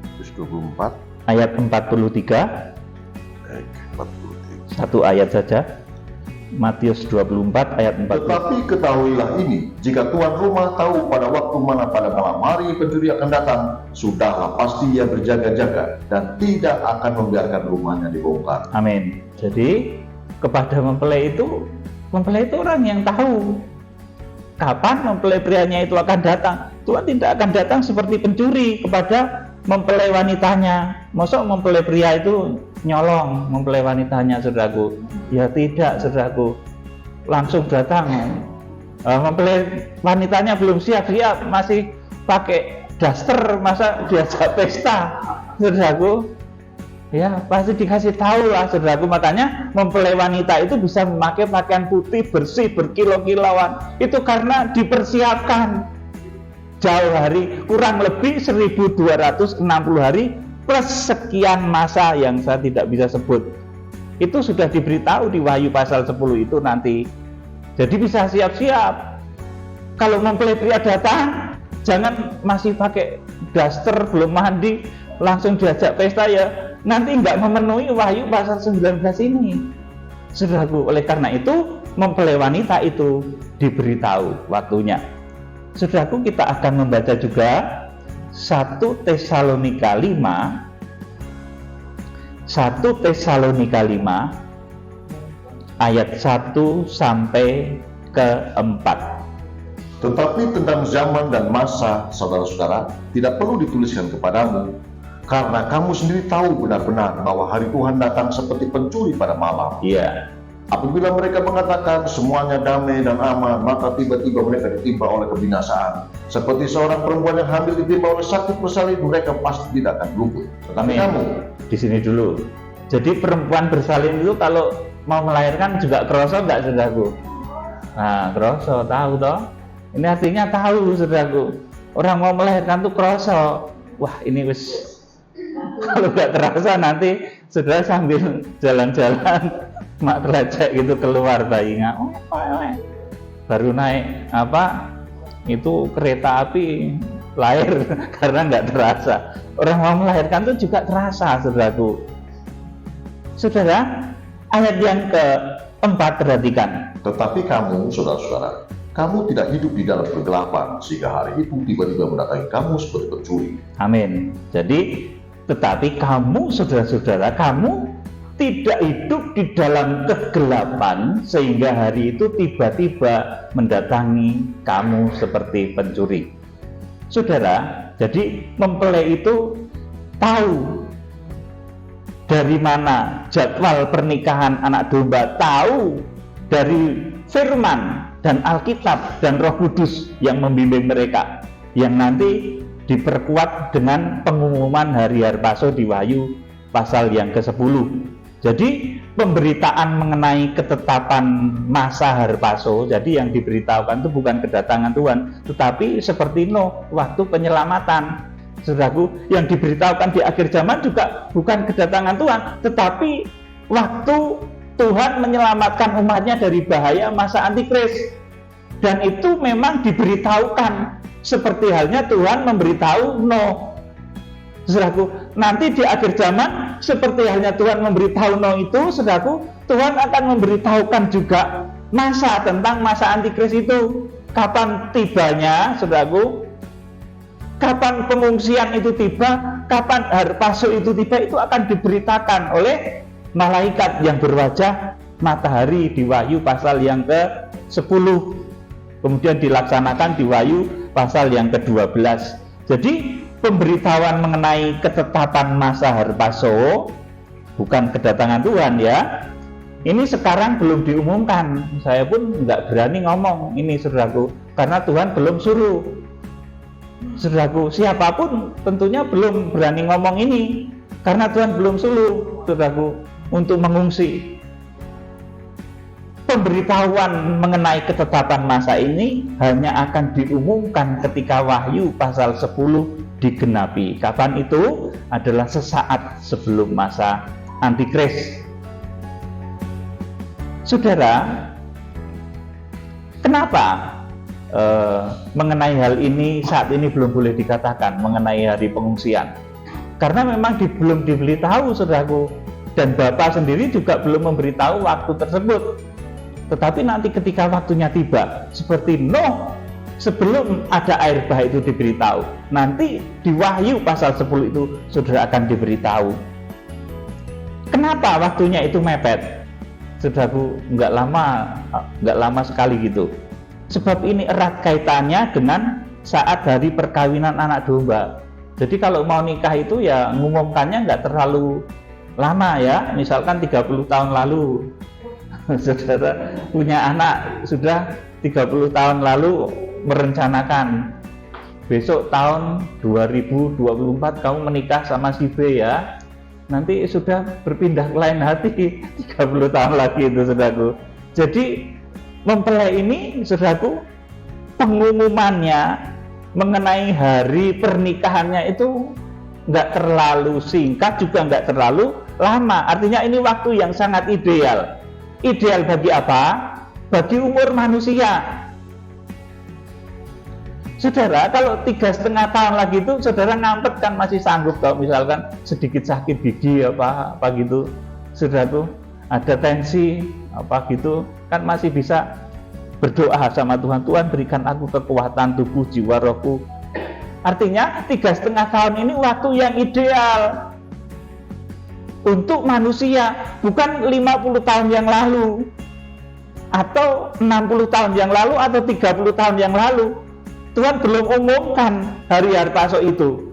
Matius 24 ayat 43, ayat 43. satu ayat saja. Matius 24 ayat 43. Tetapi ketahuilah ini, jika tuan rumah tahu pada waktu mana pada malam hari pencuri akan datang, sudahlah pasti ia berjaga-jaga dan tidak akan membiarkan rumahnya dibongkar. Amin. Jadi kepada mempelai itu orang yang tahu kapan mempelai prianya itu akan datang. Tuhan tidak akan datang seperti pencuri kepada mempelai wanitanya. Masa mempelai pria itu nyolong mempelai wanitanya, saudaraku? Ya tidak, saudaraku. Langsung datang. Mempelai wanitanya belum siap-siap, masih pakai daster, masa diajak pesta, saudaraku? Ya pasti dikasih tahu lah, saudaraku. Makanya mempelai wanita itu bisa memakai pakaian putih bersih berkilau-kilauan. Itu karena dipersiapkan jauh hari, kurang lebih 1260 hari plus sekian masa yang saya tidak bisa sebut. Itu sudah diberitahu di Wahyu pasal 10 itu nanti. Jadi bisa siap-siap. Kalau mempelai pria datang, jangan masih pakai daster, belum mandi, langsung diajak pesta, ya nanti nggak memenuhi Wahyu pasal 19 ini, saudaraku. Oleh karena itu mempelai wanita itu diberitahu waktunya. Saudaraku, kita akan membaca juga 1 Tesalonika 5 ayat 1 sampai ke 4. Tetapi tentang zaman dan masa, saudara-saudara, tidak perlu dituliskan kepadamu, karena kamu sendiri tahu benar-benar bahwa hari Tuhan datang seperti pencuri pada malam. Iya. Apabila mereka mengatakan semuanya damai dan aman, maka tiba-tiba mereka ditimpa oleh kebinasaan. Seperti seorang perempuan yang hamil ditimpa oleh sakit bersalin, mereka pasti tidak akan luput. Tetapi kamu, di sini dulu. Jadi perempuan bersalin itu kalau mau melahirkan juga kroso enggak, saudaraku? Nah, kroso, tahu toh? Ini artinya tahu, saudaraku. Orang mau melahirkan tuh kroso. Wah, ini wis kalau nggak terasa nanti saudara sambil jalan-jalan mak kelecek gitu keluar bayinya, baru naik itu kereta api lahir karena nggak terasa. Orang mau melahirkan itu juga terasa, saudaraku. Saudara, ayat yang keempat, perhatikan. tetapi kamu, saudara-saudara, kamu tidak hidup di dalam kegelapan, sehingga hari itu tiba-tiba mendatangi kamu seperti pencuri. Amin. Jadi, tetapi kamu, saudara-saudara, kamu tidak hidup di dalam kegelapan sehingga hari itu tiba-tiba mendatangi kamu seperti pencuri. Saudara, jadi mempelai itu tahu dari mana jadwal pernikahan anak domba, tahu dari firman dan Alkitab dan Roh Kudus yang membimbing mereka, yang nanti diperkuat dengan pengumuman hari Harpaso di Wahyu pasal yang ke-10. Jadi pemberitaan mengenai ketetapan masa Harpaso, jadi yang diberitahukan itu bukan kedatangan Tuhan, tetapi seperti Nuh waktu penyelamatan. Saudaraku, yang diberitahukan di akhir zaman juga bukan kedatangan Tuhan, tetapi waktu Tuhan menyelamatkan umatnya dari bahaya masa antikris. Dan itu memang diberitahukan seperti halnya Tuhan memberitahu Nuh. Saudaraku, nanti di akhir zaman seperti halnya Tuhan memberitahu Nuh itu, saudaraku, Tuhan akan memberitahukan juga tentang masa antikris itu. Kapan tibanya, saudaraku? Kapan pengungsian itu tiba, kapan Harpaso itu tiba, itu akan diberitakan oleh malaikat yang berwajah matahari di Wahyu pasal yang ke-10. Kemudian dilaksanakan di Wahyu pasal yang ke-12. Jadi pemberitahuan mengenai ketetapan masa Harpaso bukan kedatangan Tuhan, ya. Ini sekarang belum diumumkan. Saya pun nggak berani ngomong ini, saudaraku, karena Tuhan belum suruh. Saudaraku, siapapun tentunya belum berani ngomong ini karena Tuhan belum suruh, saudaraku, untuk mengungsi. Pemberitahuan mengenai ketetapan masa ini hanya akan diumumkan ketika Wahyu pasal 10 digenapi. Kapan itu? Adalah sesaat sebelum masa antikris. Saudara, kenapa mengenai hal ini saat ini belum boleh dikatakan mengenai hari pengungsian, karena memang belum diberitahu saudaraku, dan Bapak sendiri juga belum memberitahu waktu tersebut. Tetapi nanti ketika waktunya tiba, seperti Nuh, sebelum ada air bah itu diberitahu, nanti di Wahyu pasal 10 itu saudara akan diberitahu. Kenapa waktunya itu mepet? Saudaraku, nggak lama sekali gitu. Sebab ini erat kaitannya dengan saat hari perkawinan anak domba. Jadi kalau mau nikah itu ya ngumumkannya nggak terlalu lama ya, misalkan 30 tahun lalu. Saudara punya anak sudah 30 tahun lalu merencanakan besok tahun 2024 kamu menikah sama si B ya, nanti sudah berpindah ke lain hati 30 tahun lagi itu saudaraku. Jadi mempelai ini saudaraku, pengumumannya mengenai hari pernikahannya itu nggak terlalu singkat juga nggak terlalu lama, artinya ini waktu yang sangat ideal. Ideal bagi apa? Bagi umur manusia. Saudara, kalau 3,5 tahun lagi itu saudara ngampet kan masih sanggup, kalau misalkan sedikit sakit gigi apa gitu, saudara tuh ada tensi apa gitu, kan masih bisa berdoa sama Tuhan, Tuhan berikan aku kekuatan tubuh, jiwa, rohku. Artinya 3,5 tahun ini waktu yang ideal untuk manusia, bukan 50 tahun yang lalu atau 60 tahun yang lalu atau 30 tahun yang lalu. Tuhan belum umumkan hari Harpaso itu,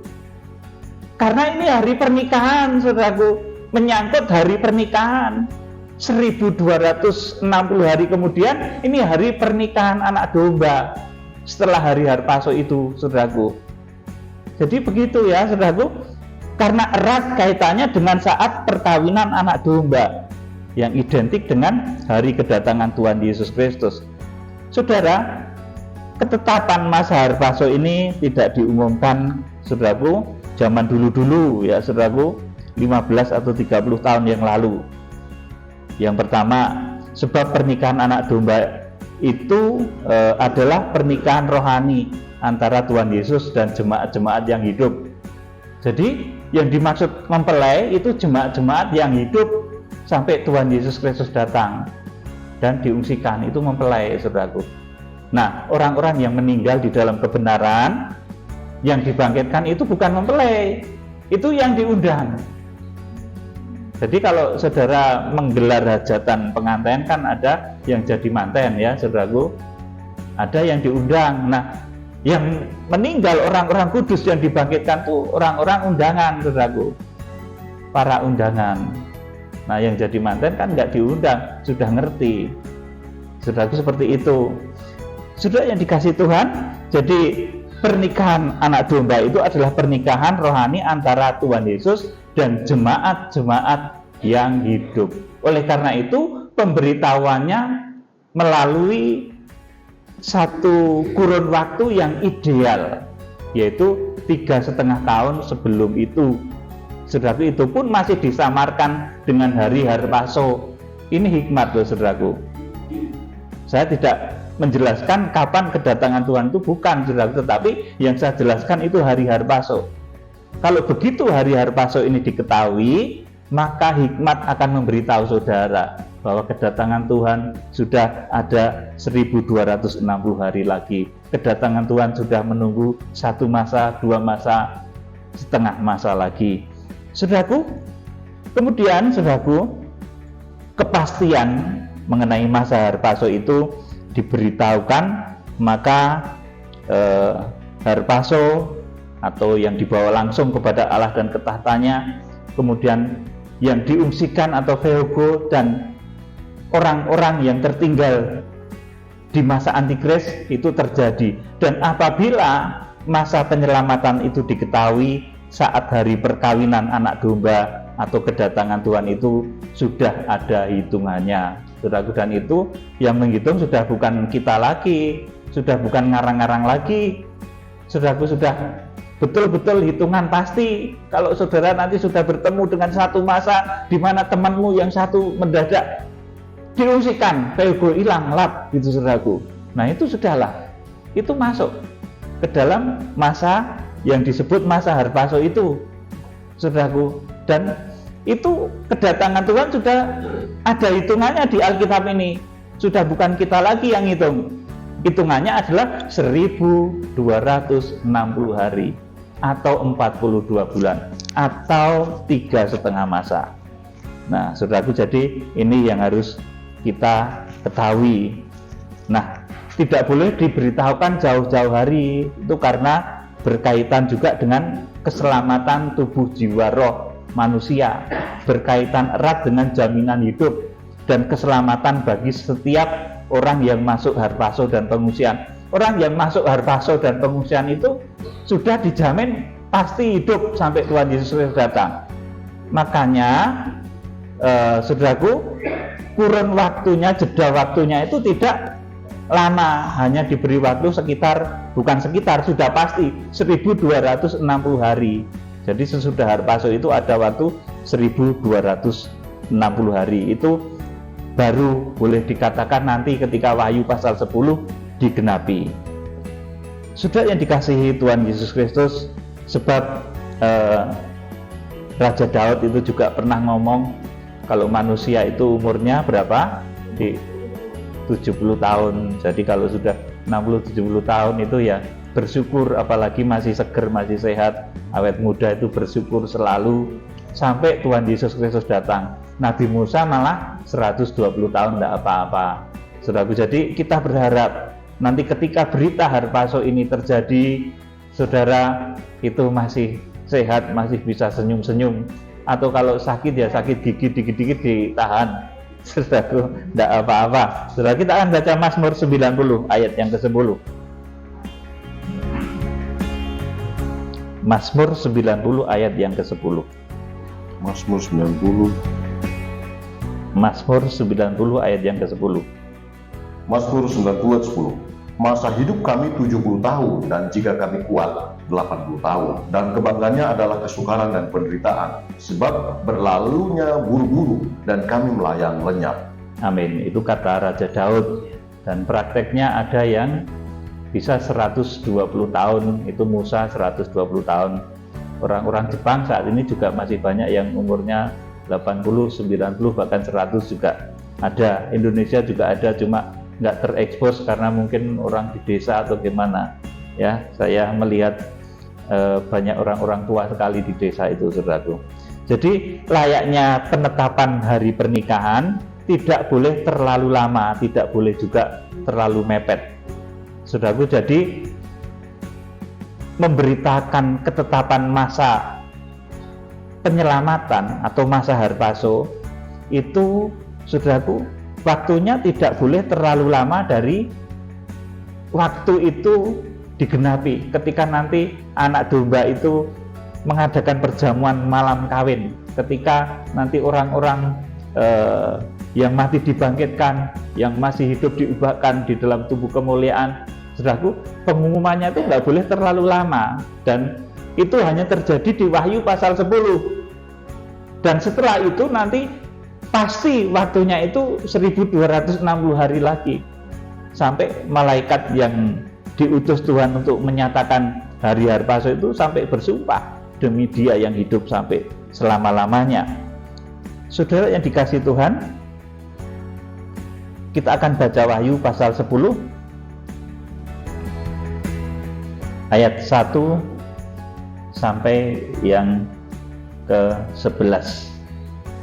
karena ini hari pernikahan saudaraku, menyangkut hari pernikahan 1260 hari kemudian, ini hari pernikahan anak domba setelah hari Harpaso itu saudaraku. Jadi begitu ya saudaraku, karena erat kaitannya dengan saat perkawinan anak domba yang identik dengan hari kedatangan Tuhan Yesus Kristus. Saudara, ketetapan masa Harpaso ini tidak diumumkan saudaraku zaman dulu-dulu ya saudaraku, 15 atau 30 tahun yang lalu. Yang pertama, sebab pernikahan anak domba itu adalah pernikahan rohani antara Tuhan Yesus dan jemaat-jemaat yang hidup. Jadi yang dimaksud mempelai itu jemaat-jemaat yang hidup sampai Tuhan Yesus Kristus datang dan diungsikan, itu mempelai saudaraku. Nah, orang-orang yang meninggal di dalam kebenaran yang dibangkitkan itu bukan mempelai, itu yang diundang. Jadi kalau saudara menggelar hajatan pengantin kan ada yang jadi manten ya saudaraku, ada yang diundang. Nah, yang meninggal orang-orang kudus yang dibangkitkan itu orang-orang undangan saudaraku, para undangan. Nah, yang jadi manten kan nggak diundang, sudah ngerti saudaraku, seperti itu. Saudara yang dikasih Tuhan, jadi pernikahan anak domba itu adalah pernikahan rohani antara Tuhan Yesus dan jemaat-jemaat yang hidup. Oleh karena itu pemberitahuannya melalui satu kurun waktu yang ideal, yaitu 3,5 tahun sebelum itu. Saudaraku, itu pun masih disamarkan dengan hari Harpaso. Ini hikmat loh saudaraku. Saya tidak menjelaskan kapan kedatangan Tuhan itu, bukan saudaraku, tetapi yang saya jelaskan itu hari Harpaso. Kalau begitu hari Harpaso ini diketahui, maka hikmat akan memberitahu saudara bahwa kedatangan Tuhan sudah ada 1260 hari lagi. Kedatangan Tuhan sudah menunggu 1 masa, 2 masa, setengah masa lagi. Saudaraku, kemudian saudaraku, kepastian mengenai masa Harpaso itu diberitahukan, maka Harpaso atau yang dibawa langsung kepada Allah dan ke tahtanya, kemudian yang diungsikan atau Theogo dan orang-orang yang tertinggal di masa Antikris itu terjadi. Dan apabila masa penyelamatan itu diketahui saat hari perkawinan anak domba atau kedatangan Tuhan itu sudah ada hitungannya saudaraku, dan itu yang menghitung sudah bukan kita lagi, sudah bukan ngarang-ngarang lagi saudaraku, sudah betul-betul hitungan pasti. Kalau saudara nanti sudah bertemu dengan satu masa di mana temanmu yang satu mendadak diungsikan, Theogo hilang lap gitu saudaraku, nah itu sudahlah, itu masuk ke dalam masa yang disebut masa harpaso itu, saudaraku. Dan itu kedatangan Tuhan sudah ada hitungannya di Alkitab ini. Sudah bukan kita lagi yang hitung. Hitungannya adalah 1260 hari atau 42 bulan atau 3,5 masa. Nah, saudaraku, jadi ini yang harus kita ketahui. Nah, tidak boleh diberitahukan jauh-jauh hari, itu karena berkaitan juga dengan keselamatan tubuh jiwa roh manusia, berkaitan erat dengan jaminan hidup dan keselamatan bagi setiap orang yang masuk harpaso dan pengungsian. Orang yang masuk harpaso dan pengungsian itu sudah dijamin pasti hidup sampai Tuhan Yesus Kristus datang. Makanya saudaraku, kurun waktunya, jeda waktunya itu tidak lama, hanya diberi waktu sudah pasti 1260 hari. Jadi sesudah harpaso itu ada waktu 1260 hari. Itu baru boleh dikatakan nanti ketika Wahyu pasal 10 digenapi. Sudah yang dikasihi Tuhan Yesus Kristus, sebab Raja Daud itu juga pernah ngomong kalau manusia itu umurnya berapa? Di 70 tahun. Jadi kalau sudah 60-70 tahun itu ya bersyukur, apalagi masih seger, masih sehat, awet muda itu bersyukur selalu sampai Tuhan Yesus Kristus datang. Nabi Musa malah 120 tahun tidak apa-apa. Saudaraku, jadi kita berharap nanti ketika berita harpaso ini terjadi, saudara itu masih sehat, masih bisa senyum-senyum, atau kalau sakit ya sakit gigi dikit-dikit ditahan. Saudaraku, tidak apa-apa. Saudara, kita akan baca Mazmur 90 ayat yang ke-10. Mazmur 90 ayat yang ke-10. Mazmur 90. Mazmur 90 ayat yang ke-10. Mazmur 90 ayat 10. Masa hidup kami 70 tahun, dan jika kami kuat 80 tahun, dan kebanggaannya adalah kesukaran dan penderitaan, sebab berlalunya buru-buru dan kami melayang lenyap. Amin. Itu kata Raja Daud, dan prakteknya ada yang bisa 120 tahun, itu Musa 120 tahun. Orang-orang Jepang saat ini juga masih banyak yang umurnya 80, 90, bahkan 100 juga ada. Indonesia juga ada, cuma nggak terekspos karena mungkin orang di desa atau gimana. Ya, saya melihat banyak orang-orang tua sekali di desa itu, saudaraku. Jadi layaknya penetapan hari pernikahan tidak boleh terlalu lama, tidak boleh juga terlalu mepet, saudaraku. Jadi memberitakan ketetapan masa penyelamatan atau masa harpaso itu, saudaraku, waktunya tidak boleh terlalu lama dari waktu itu digenapi. Ketika nanti anak domba itu mengadakan perjamuan malam kawin, ketika nanti orang-orang yang mati dibangkitkan, yang masih hidup diubahkan di dalam tubuh kemuliaan, saudaraku, pengumumannya itu nggak boleh terlalu lama, dan itu hanya terjadi di Wahyu pasal 10. Dan setelah itu nanti pasti waktunya itu 1260 hari lagi, sampai malaikat yang diutus Tuhan untuk menyatakan hari harpaso itu sampai bersumpah demi Dia yang hidup sampai selama-lamanya. Saudara yang dikasihi Tuhan, kita akan baca Wahyu pasal 10 ayat 1 sampai yang ke-11.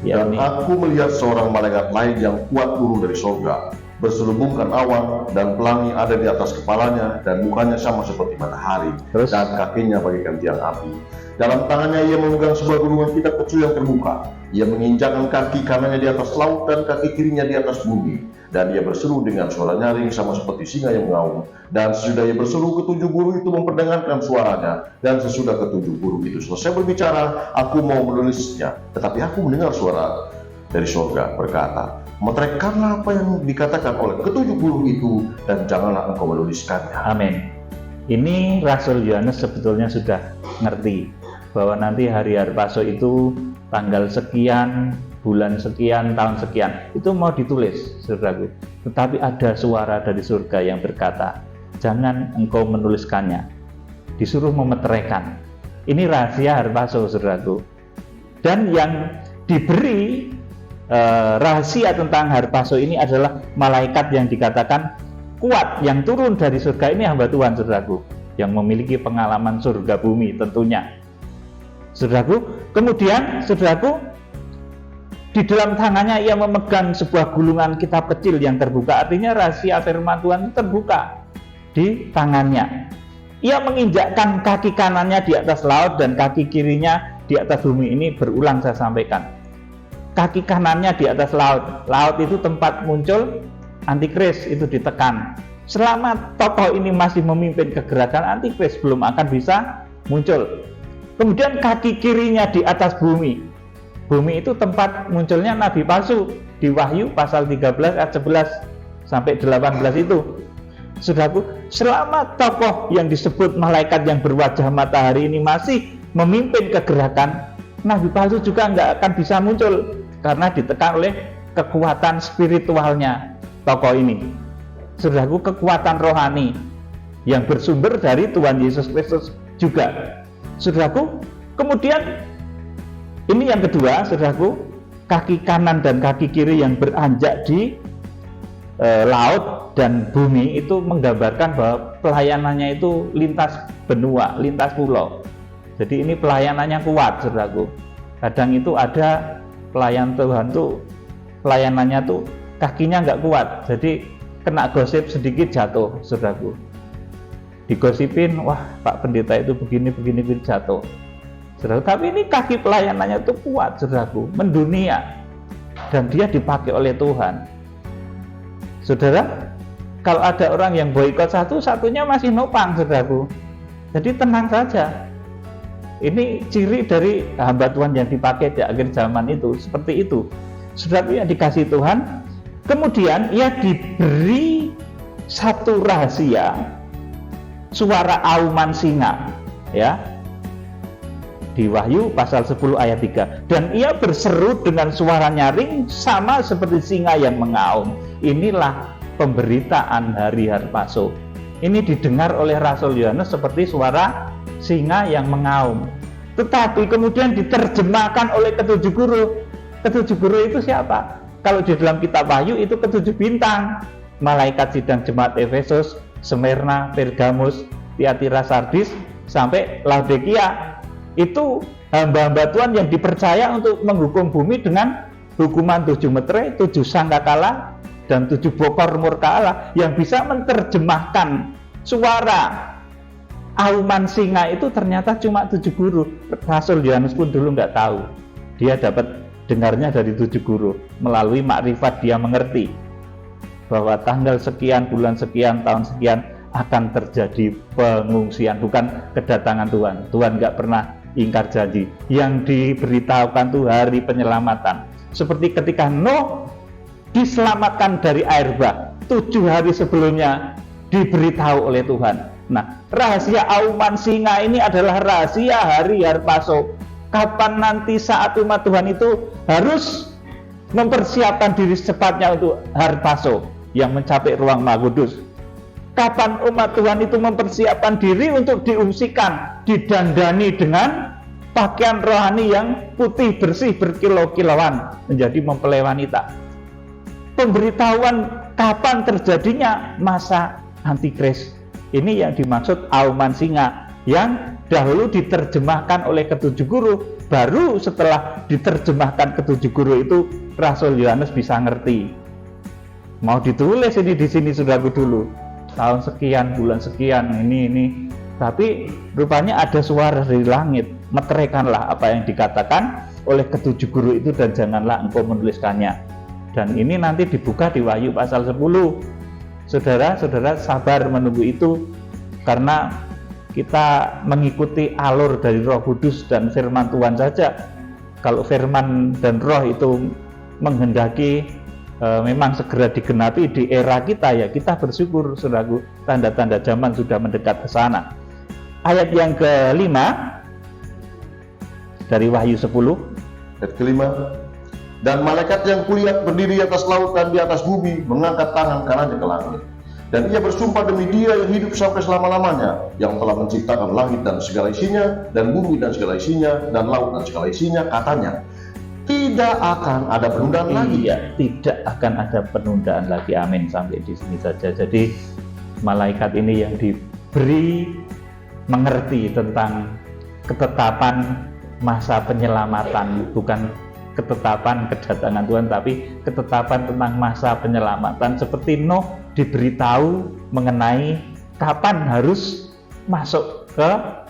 Dan aku melihat seorang malaikat lain yang kuat turun dari surga, berselubungkan awan, dan pelangi ada di atas kepalanya, dan mukanya sama seperti matahari, dan kakinya bagaikan tiang api. Dalam tangannya ia memegang sebuah gulungan kitab kecil yang terbuka. Ia menginjakkan kaki kanannya di atas laut dan kaki kirinya di atas bumi. Dan ia berseru dengan suara nyaring sama seperti singa yang mengaum. Dan sesudah ia berseru, ketujuh guru itu memperdengarkan suaranya. Dan sesudah ketujuh guru itu selesai berbicara, aku mau menulisnya. Tetapi aku mendengar suara dari surga berkata, meteraikanlah apa yang dikatakan oleh ketujuh guru itu, dan janganlah engkau menuliskannya. Amin. Ini Rasul Yohanes sebetulnya sudah ngerti bahwa nanti hari harpaso itu tanggal sekian, bulan sekian, tahun sekian, itu mau ditulis, saudaraku. Tetapi ada suara dari surga yang berkata, jangan engkau menuliskannya. Disuruh memeteraikan. Ini rahasia harpaso, saudaraku. Dan yang diberi rahasia tentang harpaso ini adalah malaikat yang dikatakan kuat, yang turun dari surga. Ini hamba Tuhan, saudaraku, yang memiliki pengalaman surga bumi tentunya, saudaraku. Kemudian, saudaraku, di dalam tangannya ia memegang sebuah gulungan kitab kecil yang terbuka. Artinya rahasia firman Tuhan itu terbuka di tangannya. Ia menginjakkan kaki kanannya di atas laut dan kaki kirinya di atas bumi. Ini berulang saya sampaikan. Kaki kanannya di atas laut. Laut itu tempat muncul antikris, itu ditekan. Selama tokoh ini masih memimpin kegerakan, antikris belum akan bisa muncul. Kemudian kaki kirinya di atas bumi. Bumi itu tempat munculnya nabi palsu. Di Wahyu pasal 13 ayat 11 sampai 18 itu. Saudaraku, selama tokoh yang disebut malaikat yang berwajah matahari ini masih memimpin kegerakan, nabi palsu juga nggak akan bisa muncul karena ditekan oleh kekuatan spiritualnya tokoh ini. Saudaraku, kekuatan rohani yang bersumber dari Tuhan Yesus Kristus juga. Saudaraku, kemudian ini yang kedua, saudaraku, kaki kanan dan kaki kiri yang beranjak di laut dan bumi itu menggambarkan bahwa pelayanannya itu lintas benua, lintas pulau. Jadi ini pelayanannya kuat, saudaraku. Kadang itu ada pelayan Tuhan tuh pelayanannya tuh kakinya nggak kuat, jadi kena gosip sedikit jatuh, saudaraku. Digosipin, wah Pak Pendeta itu begini jatuh, saudaraku. Tapi ini kaki pelayanannya tuh kuat, saudaraku, mendunia, dan dia dipakai oleh Tuhan. Saudara, kalau ada orang yang boikot satunya masih nopang, saudaraku. Jadi tenang saja. Ini ciri dari hamba Tuhan yang dipakai di akhir zaman itu, seperti itu. Saudaraku yang dikasih Tuhan, kemudian ia diberi satu rahasia, suara auman singa, ya. Di Wahyu pasal 10 ayat 3. Dan ia berseru dengan suara nyaring sama seperti singa yang mengaum. Inilah pemberitaan hari harpaso. Ini didengar oleh Rasul Yohanes seperti suara singa yang mengaum. Tetapi kemudian diterjemahkan oleh ketujuh guru. Ketujuh guru itu siapa? Kalau di dalam kitab Wahyu itu ketujuh bintang. Malaikat sidang jemaat Efesus, Smyrna, Pergamus, Tiatira, Sardis, sampai Laodikia. Itu hamba-hamba Tuhan yang dipercaya untuk menghukum bumi dengan hukuman 7 meterai, 7 sangkakala, dan 7 bokor murka Allah, yang bisa menerjemahkan suara auman singa itu ternyata cuma 7 guru. Rasul Yohanes pun dulu nggak tahu. Dia dapat dengarnya dari 7 guru. Melalui makrifat dia mengerti bahwa tanggal sekian, bulan sekian, tahun sekian akan terjadi pengungsian, bukan kedatangan Tuhan. Tuhan nggak pernah ingkar janji. Yang diberitahukan itu hari penyelamatan. Seperti ketika Nuh diselamatkan dari air bah, 7 hari sebelumnya diberitahu oleh Tuhan. Nah, rahasia auman singa ini adalah rahasia hari harpaso. Kapan nanti saat umat Tuhan itu harus mempersiapkan diri secepatnya untuk harpaso yang mencapai ruang Maha Kudus. Kapan umat Tuhan itu mempersiapkan diri untuk diungsikan, didandani dengan pakaian rohani yang putih bersih berkilau-kilauan menjadi mempelai wanita. Pemberitahuan kapan terjadinya masa antikris. Ini yang dimaksud auman singa yang dahulu diterjemahkan oleh ketujuh guru. Baru setelah diterjemahkan ketujuh guru itu Rasul Yohanes bisa ngerti. Mau ditulis ini di sini saudaraku dulu. Tahun sekian, bulan sekian, ini. Tapi rupanya ada suara dari langit. Meteraikanlah apa yang dikatakan oleh ketujuh guru itu dan janganlah engkau menuliskannya. Dan ini nanti dibuka di Wahyu pasal 10. Saudara-saudara sabar menunggu itu, karena kita mengikuti alur dari Roh Kudus dan firman Tuhan saja. Kalau firman dan roh itu menghendaki memang segera digenapi di era kita, ya kita bersyukur, saudaraku. Tanda-tanda zaman sudah mendekat ke sana. Ayat yang kelima dari Wahyu 10. Ayat kelima. Dan malaikat yang kulihat berdiri di atas laut dan di atas bumi mengangkat tangan kanannya ke langit. Dan ia bersumpah demi Dia yang hidup sampai selama-lamanya, yang telah menciptakan langit dan segala isinya, dan bumi dan segala isinya, dan laut dan segala isinya, katanya, tidak akan ada penundaan lagi. Iya, tidak akan ada penundaan lagi. Amin. Sampai di sini saja. Jadi malaikat ini yang diberi mengerti tentang ketetapan masa penyelamatan, bukan ketetapan kedatangan Tuhan, tapi ketetapan tentang masa penyelamatan. Seperti Nuh diberitahu mengenai kapan harus masuk ke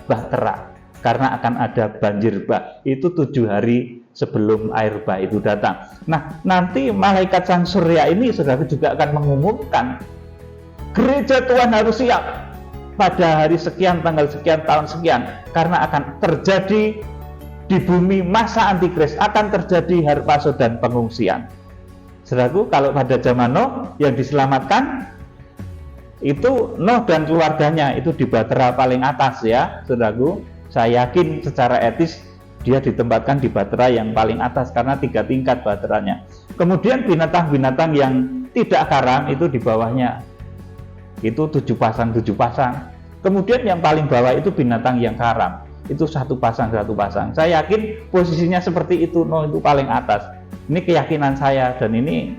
bahtera, karena akan ada banjir bah. Itu 7 hari sebelum air bah itu datang. Nah, nanti malaikat sang surya ini saudara juga akan mengumumkan gereja Tuhan harus siap pada hari sekian, tanggal sekian, tahun sekian, karena akan terjadi di bumi masa antikris, akan terjadi harpaso dan pengungsian. Saudaraku, kalau pada zaman Nuh yang diselamatkan itu Nuh dan keluarganya itu di bahtera paling atas ya, saudaraku. Saya yakin secara etis dia ditempatkan di bahtera yang paling atas karena 3 tingkat bahteranya. Kemudian binatang-binatang yang tidak karam itu di bawahnya. Itu 7 pasang. Kemudian yang paling bawah itu binatang yang karam. Itu 1 pasang. Saya yakin posisinya seperti itu, Nuh itu paling atas. Ini keyakinan saya dan ini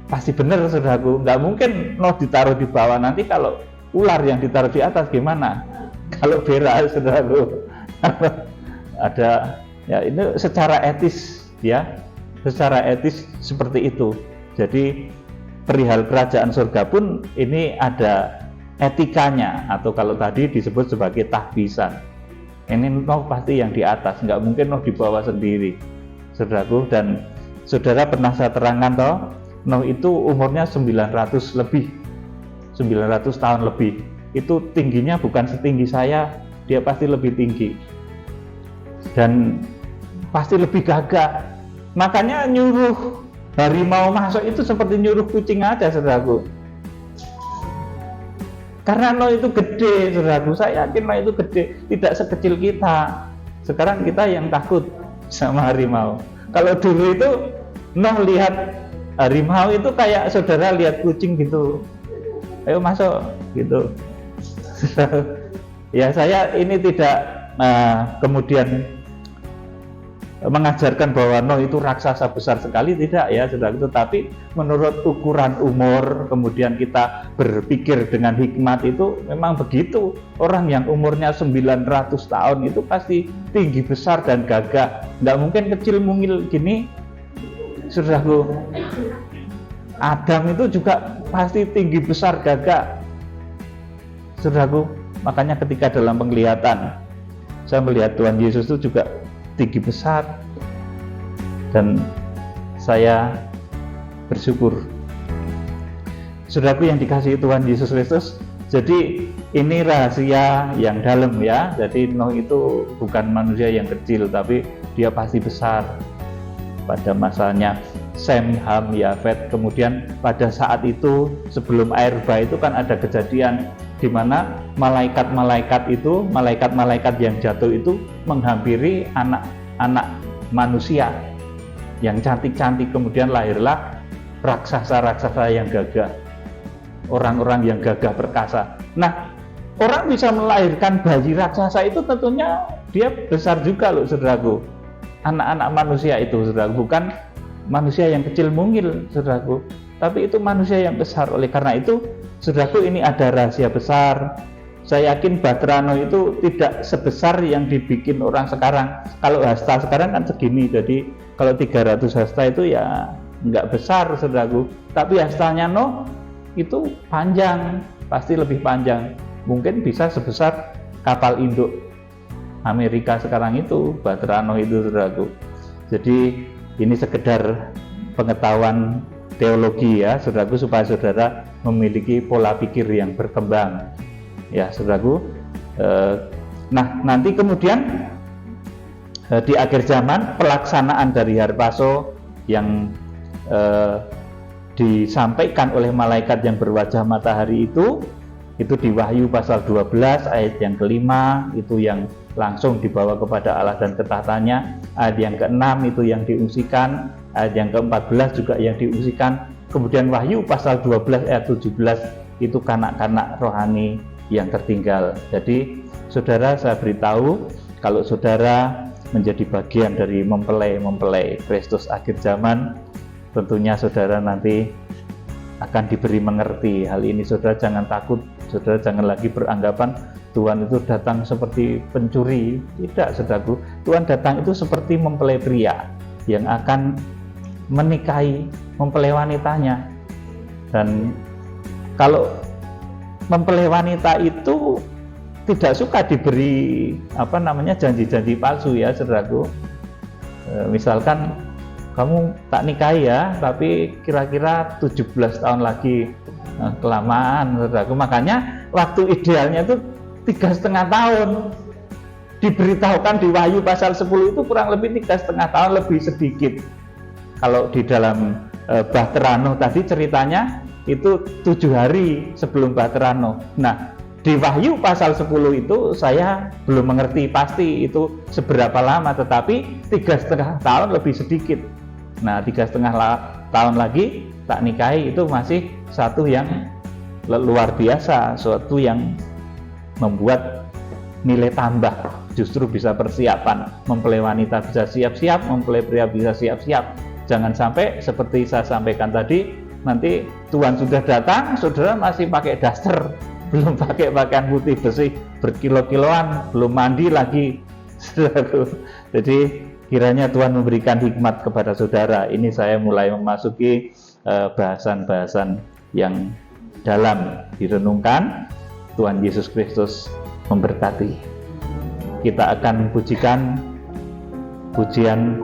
pasti benar, saudaraku. Nggak mungkin Nuh ditaruh di bawah, nanti kalau ular yang ditaruh di atas gimana? Kalau berak, saudaraku. Ada ya, ini secara etis ya, secara etis seperti itu. Jadi perihal kerajaan surga pun ini ada etikanya, atau kalau tadi disebut sebagai tahbisan. Ini Nuh pasti yang di atas, nggak mungkin Nuh di bawah sendiri, saudaraku. Dan saudara pernah saya terangkan toh, Nuh itu umurnya 900 tahun lebih. Itu tingginya bukan setinggi saya, dia pasti lebih tinggi dan pasti lebih gagah. Makanya nyuruh harimau masuk itu seperti nyuruh kucing aja, saudaraku. Karena Nuh itu gede, saudaraku. Saya yakin Nuh itu gede, tidak sekecil kita. Sekarang kita yang takut sama harimau. Kalau dulu itu Nuh lihat harimau itu kayak saudara lihat kucing gitu. Ayo masuk gitu. Ya, saya ini tidak kemudian mengajarkan bahwa Nuh itu raksasa besar sekali, tidak ya saudara. Tetapi menurut ukuran umur, kemudian kita berpikir dengan hikmat, itu memang begitu. Orang yang umurnya 900 tahun itu pasti tinggi besar dan gagah, nggak mungkin kecil mungil gini, saudaraku. Adam itu juga pasti tinggi besar gagah, saudaraku. Makanya ketika dalam penglihatan saya melihat Tuhan Yesus itu juga tinggi besar, dan saya bersyukur, saudaraku yang dikasihi Tuhan Yesus Kristus. Jadi ini rahasia yang dalam ya. Jadi Nuh itu bukan manusia yang kecil, tapi dia pasti besar pada masanya. Sem, Ham, Yafet. Kemudian pada saat itu sebelum air bah itu kan ada kejadian di mana malaikat-malaikat yang jatuh itu menghampiri anak-anak manusia yang cantik-cantik. Kemudian lahirlah raksasa-raksasa yang gagah, orang-orang yang gagah perkasa. Nah, orang bisa melahirkan bayi raksasa itu tentunya dia besar juga loh, saudaraku. Anak-anak manusia itu, saudaraku, bukan manusia yang kecil mungil, saudaraku, tapi itu manusia yang besar. Oleh karena itu, saudaraku, ini ada rahasia besar. Saya yakin bahtera Nuh itu tidak sebesar yang dibikin orang sekarang. Kalau hasta sekarang kan segini, jadi kalau 300 hasta itu ya nggak besar, saudaraku. Tapi hastanya Nuh itu panjang, pasti lebih panjang. Mungkin bisa sebesar kapal induk Amerika sekarang itu, bahtera Nuh itu, saudaraku. Jadi ini sekedar pengetahuan teologi ya, saudaraku, supaya saudara memiliki pola pikir yang berkembang ya, saudaraku. Nah, nanti kemudian di akhir zaman pelaksanaan dari harpaso yang disampaikan oleh malaikat yang berwajah matahari itu di Wahyu pasal 12 ayat yang kelima, itu yang langsung dibawa kepada Allah dan ketahatannya. Ayat yang ke-6 itu yang diungsikan, ayat yang ke-14 juga yang diungsikan, Kemudian Wahyu pasal 12 ayat 17 itu kanak-kanak rohani yang tertinggal. Jadi saudara, saya beritahu, kalau saudara menjadi bagian dari mempelai Kristus akhir zaman, tentunya saudara nanti akan diberi mengerti hal ini. Saudara jangan takut, saudara jangan lagi beranggapan Tuhan itu datang seperti pencuri. Tidak, saudaraku. Tuhan datang itu seperti mempelai pria yang akan menikahi mempelai wanitanya. Dan kalau mempelai wanita itu tidak suka diberi janji-janji palsu ya, saudaraku. Misalkan kamu tak nikahi ya, tapi kira-kira 17 tahun lagi, kelamaan, saudaraku. Makanya waktu idealnya itu 3,5 tahun. Diberitahukan di Wahyu pasal 10 itu kurang lebih 3,5 tahun, lebih sedikit. Kalau di dalam Bahterano tadi ceritanya itu 7 hari sebelum Bahterano. Nah, di Wahyu pasal 10 itu saya belum mengerti pasti itu seberapa lama, tetapi 3,5 tahun lebih sedikit. Nah, 3,5 tahun lagi tak nikahi itu masih satu yang luar biasa, suatu yang membuat nilai tambah, justru bisa persiapan. Mempelai wanita bisa siap-siap, mempelai pria bisa siap-siap. Jangan sampai seperti saya sampaikan tadi, nanti Tuhan sudah datang, saudara masih pakai daster, belum pakai pakaian putih bersih berkilo-kiloan, belum mandi lagi. Jadi kiranya Tuhan memberikan hikmat kepada saudara. Ini saya mulai memasuki bahasan-bahasan yang dalam direnungkan. Tuhan Yesus Kristus memberkati. Kita akan pujikan pujian